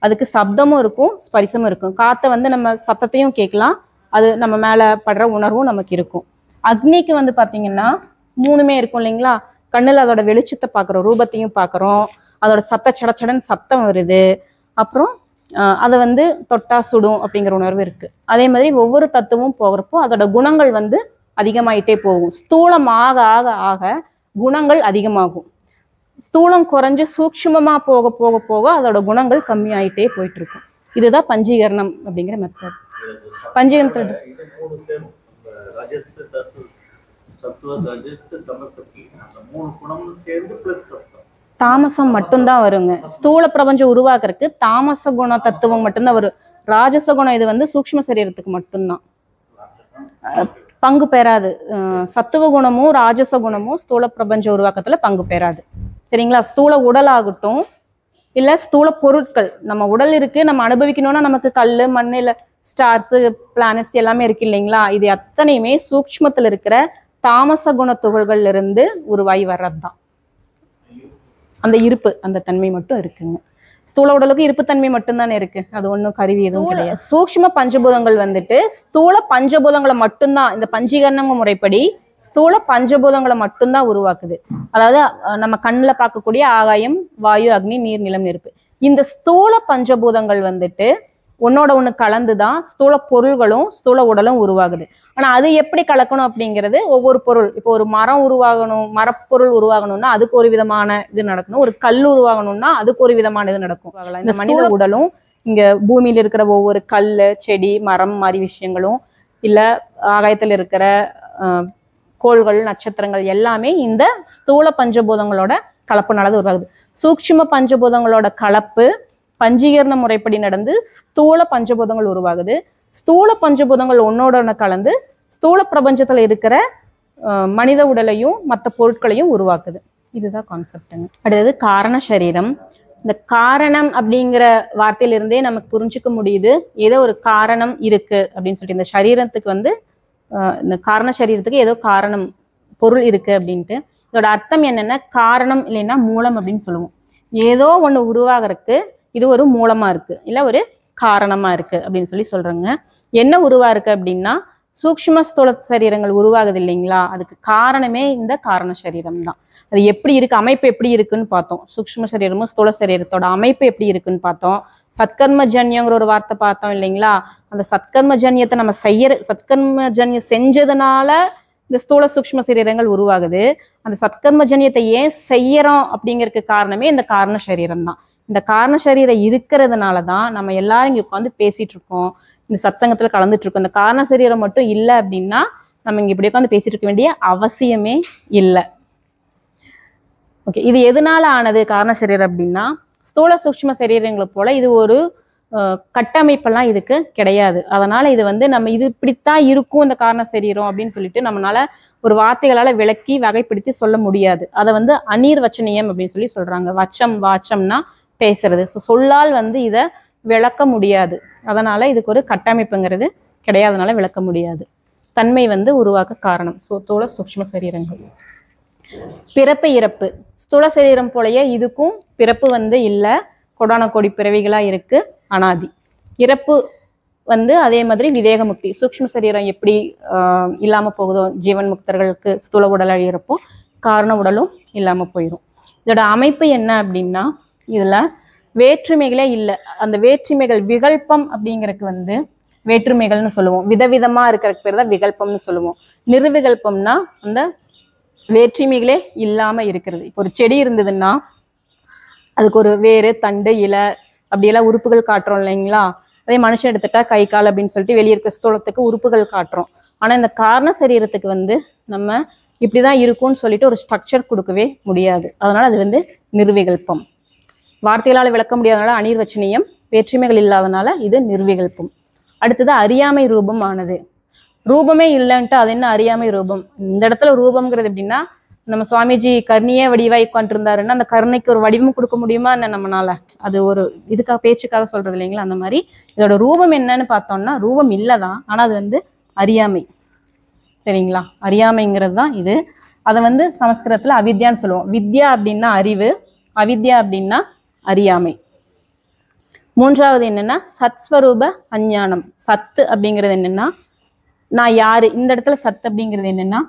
அதுக்கு சப்தமும் இருக்கும், ஸ்பரிசமும் இருக்கும். காற்றை வந்து நம்ம சத்தத்தையும் கேட்கலாம், அது நம்ம மேலே படுற உணர்வும் நமக்கு இருக்கும். அக்னிக்கு வந்து பார்த்தீங்கன்னா 3மே இருக்கும் இல்லைங்களா. கண்ணில் அதோட வெளிச்சத்தை பார்க்குறோம், ரூபத்தையும் பார்க்குறோம், அதோட சடச்சடன் சத்தம் வருது, அப்புறம் அதை வந்து தொட்டா சுடும் அப்படிங்கிற உணர்வு இருக்குது. அதே மாதிரி ஒவ்வொரு தத்துவமும் போகிறப்போ அதோட குணங்கள் வந்து அதிகமாயிட்டே போகும். ஸ்தூலம் ஆக ஆக ஆக குணங்கள் அதிகமாகும். ஸ்தூலம் குறைஞ்சு சூக்ஷ்மமா போக போக போக அதோட குணங்கள் கம்மியாயிட்டே போயிட்டு இருக்கும். இதுதான் பஞ்சீகரணம் அப்படிங்கிற மெத்தட். பஞ்சீகரணத்தோட தாமசம் மட்டும்தான் வருங்க. ஸ்தூல பிரபஞ்சம் உருவாக்குறதுக்கு தாமச குண தத்துவம் மட்டும்தான் வரும். ராஜச குணம் இது வந்து சூக்ஷ்ம சரீரத்துக்கு மட்டும்தான் பங்கு பெறாது. சத்துவ குணமும் ராஜச குணமும் ஸ்தூல பிரபஞ்ச உருவாக்கத்துல பங்கு பெறாது. சரிங்களா. ஸ்தூல உடல் ஆகட்டும் இல்லை ஸ்தூல பொருட்கள், நம்ம உடல் இருக்கு, நம்ம அனுபவிக்கணும்னா நமக்கு கல் மண் இல்லை ஸ்டார்ஸு பிளானட்ஸ் எல்லாமே இருக்கு இல்லைங்களா. இது அத்தனையுமே சூக்ஷ்மத்தில் இருக்கிற தாமச குண துகள்கள்ல இருந்து உருவாகி வர்றது தான். அந்த இருப்பு அந்த தன்மை மட்டும் இருக்குங்க. ஸ்தூல உடலுக்கு இருப்புத்தன்மை மட்டும்தானே இருக்கு, அது ஒன்றும் கருவி எதுவும் கிடையாது. சூக்ஷ்ம பஞ்சபூதங்கள் வந்துட்டு ஸ்தூல பஞ்சபூதங்களை மட்டும்தான், இந்த பஞ்சீகரண முறைப்படி ஸ்தூல பஞ்சபூதங்களை மட்டும்தான் உருவாக்குது. அதாவது நம்ம கண்ணில் பார்க்கக்கூடிய ஆகாயம், வாயு, அக்னி, நீர், நிலம், நெருப்பு, இந்த ஸ்தூல பஞ்சபூதங்கள் வந்துட்டு ஒன்னோட ஒன்று கலந்து தான் ஸ்தூல பொருள்களும் ஸ்தூல உடலும் உருவாகுது. ஆனால் அது எப்படி கலக்கணும் அப்படிங்கிறது ஒவ்வொரு பொருள். இப்போ ஒரு மரம் உருவாகணும், மரப்பொருள் உருவாகணும்னா அதுக்கு ஒரு விதமான இது நடக்கணும். ஒரு கல் உருவாகணும்னா அதுக்கு ஒரு விதமான இது நடக்கும். இந்த மனித உடலும் இங்க பூமியில இருக்கிற ஒவ்வொரு கல், செடி, மரம் மாதிரி விஷயங்களும் இல்லை ஆகாயத்தில் இருக்கிற கோள்கள், நட்சத்திரங்கள் எல்லாமே இந்த ஸ்தூல பஞ்சபூதங்களோட கலப்புனால உருவாகுது. சூக்ஷ்ம பஞ்சபூதங்களோட கலப்பு பஞ்சீகரண முறைப்படி நடந்து ஸ்தூல பஞ்சபூதங்கள் உருவாகுது. ஸ்தூல பஞ்சபூதங்கள் ஒன்னோட ஒன்று கலந்து ஸ்தூல பிரபஞ்சத்துல இருக்கிற மனித உடலையும் மற்ற பொருட்களையும் உருவாக்குது. இதுதான் கான்செப்டுங்க. அடுத்தது காரண சரீரம். இந்த காரணம் அப்படிங்கிற வார்த்தையிலிருந்தே நமக்கு புரிஞ்சுக்க முடியுது ஏதோ ஒரு காரணம் இருக்கு அப்படின்னு சொல்லிட்டு. இந்த சரீரத்துக்கு வந்து இந்த காரண சரீரத்துக்கு ஏதோ காரணம் பொருள் இருக்கு அப்படின்ட்டு. இதோட அர்த்தம் என்னன்னா காரணம் இல்லைன்னா மூலம் அப்படின்னு சொல்லுவோம். ஏதோ ஒன்று உருவாகிறதுக்கு இது ஒரு மூலமா இருக்கு, இல்லை ஒரு காரணமா இருக்கு அப்படின்னு சொல்லி சொல்றாங்க. என்ன உருவா இருக்கு அப்படின்னா சூக்ஷ்ம ஸ்தூல சரீரங்கள் உருவாகுது இல்லைங்களா, அதுக்கு காரணமே இந்த காரண சரீரம் தான். அது எப்படி இருக்கு, அமைப்பு எப்படி இருக்குன்னு பார்த்தோம். சூக்ஷ்ம சரீரமும் ஸ்தூல சரீரத்தோட அமைப்பு எப்படி இருக்குன்னு பார்த்தோம். சத்கர்மஜன்யங்கிற ஒரு வார்த்தை பார்த்தோம் இல்லைங்களா. அந்த சத்கர்மஜன்யத்தை நம்ம சத்கர்மஜன்யம் செஞ்சதுனால இந்த ஸ்தூல சூக்ஷ்ம சரீரங்கள் உருவாகுது. அந்த சத்கர்மஜன்யத்தை ஏன் செய்யறோம் அப்படிங்கிறதுக்கு காரணமே இந்த காரண சரீரம் தான். இந்த காரண சரீரம் இருக்கிறதுனால தான் நம்ம எல்லாரும் இங்க உட்காந்து பேசிட்டு இருக்கோம், இந்த சத்சங்கத்துல கலந்துட்டு இருக்கோம். இந்த காரண சரீரம் மட்டும் இல்லை அப்படின்னா நம்ம இங்க இப்படி உட்காந்து பேசிட்டு இருக்க வேண்டிய அவசியமே இல்லை. ஓகே, இது எதனால ஆனது காரண சரீரம் அப்படின்னா ஸ்தூல சூக்ஷ்ம சரீரங்களை போல இது ஒரு கட்டமைப்பெல்லாம் இதுக்கு கிடையாது. அதனால இது வந்து நம்ம இது இப்படித்தான் இருக்கும் இந்த காரண சரீரம் அப்படின்னு சொல்லிட்டு நம்மளால ஒரு வார்த்தைகளால விளக்கி வகைப்படுத்தி சொல்ல முடியாது. அதை வந்து அநீர்வச்சனியம் அப்படின்னு சொல்லி சொல்றாங்க. வச்சம், வாச்சம்னா பேசுறது. சொல்லால் வந்து இதை விளக்க முடியாது. அதனால இதுக்கு ஒரு கட்டமைப்புங்கிறது கிடையாதனால விளக்க முடியாது. தன்மை வந்து உருவாக்க காரணம் ஸ்தூல சூக்ஷ்ம சரீரங்கள். பிறப்பு இறப்பு ஸ்தூல சரீரம் போலயே இதுக்கும் பிறப்பு வந்து இல்லை, கொடான கோடி பிறவிகளா இருக்கு, அனாதி. இறப்பு வந்து அதே மாதிரி விதேக முக்தி. சூக்ஷ்ம சரீரம் எப்படி இல்லாம போகுதோ ஜீவன் முக்தர்களுக்கு ஸ்தூல உடல் அழியிறப்போ காரண உடலும் இல்லாம போயிடும். இதோட அமைப்பு என்ன அப்படின்னா இதுல வேற்றுமைகளே இல்லை. அந்த வேற்றுமைகள் விகல்பம் அப்படிங்கிறதுக்கு வந்து வேற்றுமைகள்னு சொல்லுவோம். விதவிதமா இருக்கிறதுக்கு பேர் தான் விகல்பம்னு சொல்லுவோம். நிர்விகல்பம்னா அந்த வேற்றுமைகளே இல்லாம இருக்கிறது. இப்போ ஒரு செடி இருந்ததுன்னா அதுக்கு ஒரு வேறு, தண்டு, இலை அப்படியெல்லாம் உறுப்புகள் காட்டுறோம் இல்லைங்களா. அதே மனுஷன் எடுத்துட்டா கை, கால் அப்படின்னு சொல்லிட்டு வெளியே இருக்க ஸ்தூலத்துக்கு உறுப்புகள் காட்டுறோம். ஆனா இந்த காரண சரீரத்துக்கு வந்து நம்ம இப்படிதான் இருக்கும்னு சொல்லிட்டு ஒரு ஸ்ட்ரக்சர் கொடுக்கவே முடியாது. அதனால அது வந்து நிர்விகல்பம். வார்த்தைகளால் விளக்க முடியாதனால அநீர்வச்சனியம், வேற்றுமைகள் இல்லாதனால இது நிர்விகல்பம். அடுத்தது அறியாமை ரூபம் ஆனது. ரூபமே இல்லைன்ட்டு அது என்ன அறியாமை ரூபம். இந்த இடத்துல ரூபம்ங்கிறது எப்படின்னா நம்ம சுவாமிஜி கருணையே வடிவாய் உட்காந்துருந்தாருன்னா அந்த கருணைக்கு ஒரு வடிவம் கொடுக்க முடியுமா என்ன நம்மளால? அது ஒரு இதுக்காக பேச்சுக்காக சொல்றது இல்லைங்களா. அந்த மாதிரி இதோட ரூபம் என்னன்னு பார்த்தோம்னா ரூபம் இல்லைதான், ஆனா அது வந்து அறியாமை. சரிங்களா, அறியாமைங்கிறது தான் இது. அதை வந்து சமஸ்கிருதத்துல அவித்யான்னு சொல்லுவோம். வித்யா அப்படின்னா அறிவு, அவித்யா அப்படின்னா அறியாமை. மூன்றாவது என்னன்னா சத்ஸ்வரூப அஞ்ஞானம். சத்து அப்படிங்கிறது என்னன்னா நான் யாரு. இந்த இடத்துல சத்து அப்படிங்கிறது என்னன்னா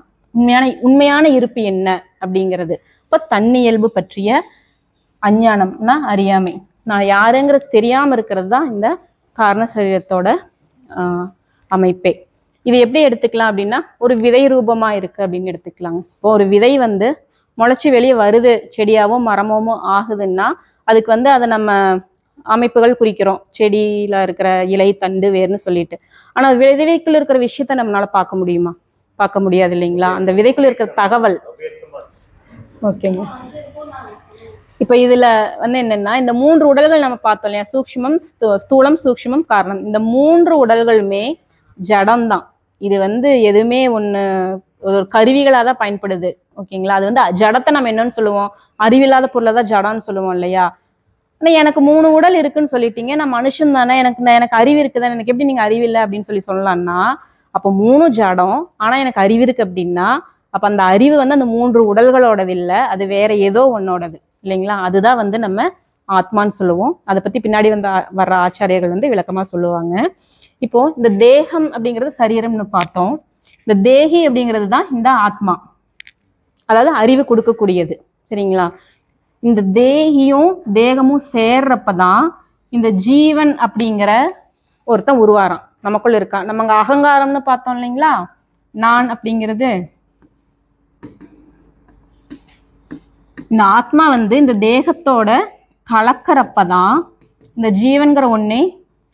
உண்மையான இருப்பு என்ன அப்படிங்கிறது. இப்போ தன்னியல்பு பற்றிய அஞ்ஞானம்னா அறியாமை. நான் யாருங்கிறது தெரியாம இருக்கிறது தான் இந்த காரண சரீரத்தோட அமைப்பே. இது எப்படி எடுத்துக்கலாம் அப்படின்னா ஒரு விதை ரூபமா இருக்கு அப்படின்னு எடுத்துக்கலாங்க. இப்போ ஒரு விதை வந்து முளைச்சி வெளியே வருது, செடியாவும் மரமாவும் ஆகுதுன்னா அதுக்கு வந்து அதை நம்ம அமைப்புகள் குறிக்கிறோம். செடியில இருக்கிற இலை, தண்டு, வேர்னு சொல்லிட்டு. ஆனா விதைக்குள்ள இருக்கிற விஷயத்த நம்மளால பார்க்க முடியுமா? பார்க்க முடியாது இல்லைங்களா. அந்த விதைக்குள்ள இருக்கிற தகவல். ஓகேங்க. இப்ப இதுல வந்து என்னன்னா இந்த மூன்று உடல்கள் நம்ம பார்த்தோம் இல்லையா, சூக்ஷ்மம், ஸ்தூலம், சூக்ஷ்மம், காரணம். இந்த மூன்று உடல்களுமே ஜடம்தான். இது வந்து எதுவுமே ஒண்ணு ஒரு கருவிகளாக தான் பயன்படுது. ஓகேங்களா. அது வந்து ஜடத்தை நம்ம என்னன்னு சொல்லுவோம், அறிவில்லாத பொருளை தான் ஜடம்னு சொல்லுவோம் இல்லையா. ஆனா எனக்கு 3 உடல் இருக்குன்னு சொல்லிட்டீங்க, நான் மனுஷன் தானே, எனக்கு அறிவு இருக்குதானே, எனக்கு எப்படி நீங்க அறிவு இல்லை அப்படின்னு சொல்லலாம்னா அப்போ 3 ஜடம் ஆனா எனக்கு அறிவு இருக்கு அப்படின்னா அப்ப அந்த அறிவு வந்து அந்த 3 உடல்களோடது இல்லை, அது வேற ஏதோ ஒன்னோடது இல்லைங்களா. அதுதான் வந்து நம்ம ஆத்மான்னு சொல்லுவோம். அதை பத்தி பின்னாடி வர்ற ஆச்சாரியர்கள் வந்து விளக்கமா சொல்லுவாங்க. இப்போ இந்த தேகம் அப்படிங்கிறது சரீரம்னு பார்த்தோம். இந்த தேகி அப்படிங்கிறது தான் இந்த ஆத்மா, அதாவது அறிவு கொடுக்கக்கூடியது. சரிங்களா. இந்த தேகியும் தேகமும் சேர்றப்பதான் இந்த ஜீவன் அப்படிங்கிற ஒருத்தன் உருவாரான், நமக்குள்ள இருக்கான். நம்ம அங்க அகங்காரம்னு பார்த்தோம் இல்லைங்களா, நான் அப்படிங்கிறது. இந்த ஆத்மா வந்து இந்த தேகத்தோட கலக்கிறப்பதான் இந்த ஜீவன்கிற ஒண்ணே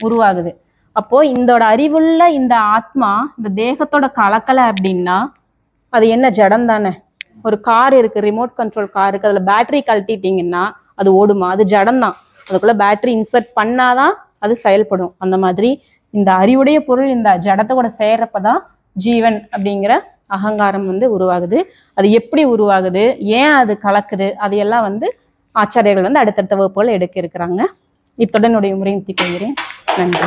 உருவாகுது. அப்போ இதோட அறிவுள்ள இந்த ஆத்மா இந்த தேகத்தோட கலக்கலை அப்படின்னா அது என்ன, ஜடம் தானே. ஒரு கார் இருக்கு, ரிமோட் கண்ட்ரோல் கார் இருக்கு, அதுல பேட்டரி கழட்டிட்டீங்கன்னா அது ஓடுமா? அது ஜடம் தான். அதுக்குள்ள பேட்டரி இன்சர்ட் பண்ணாதான் அது செயல்படும். அந்த மாதிரி இந்த அறிவுடைய பொருள் இந்த ஜடத்தோட சேர்றப்பதான் ஜீவன் அப்படிங்கிற அகங்காரம் வந்து உருவாகுது. அது எப்படி உருவாகுது, ஏன் அது கலக்குது, அதையெல்லாம் வந்து ஆச்சாரியர்கள் வந்து அடுத்தடுத்த வகுப்புகள் எடுக்க இருக்கிறாங்க. இத்துடன் என்னுடைய முறை நிறுத்திக் கொள்கிறேன். நன்றி.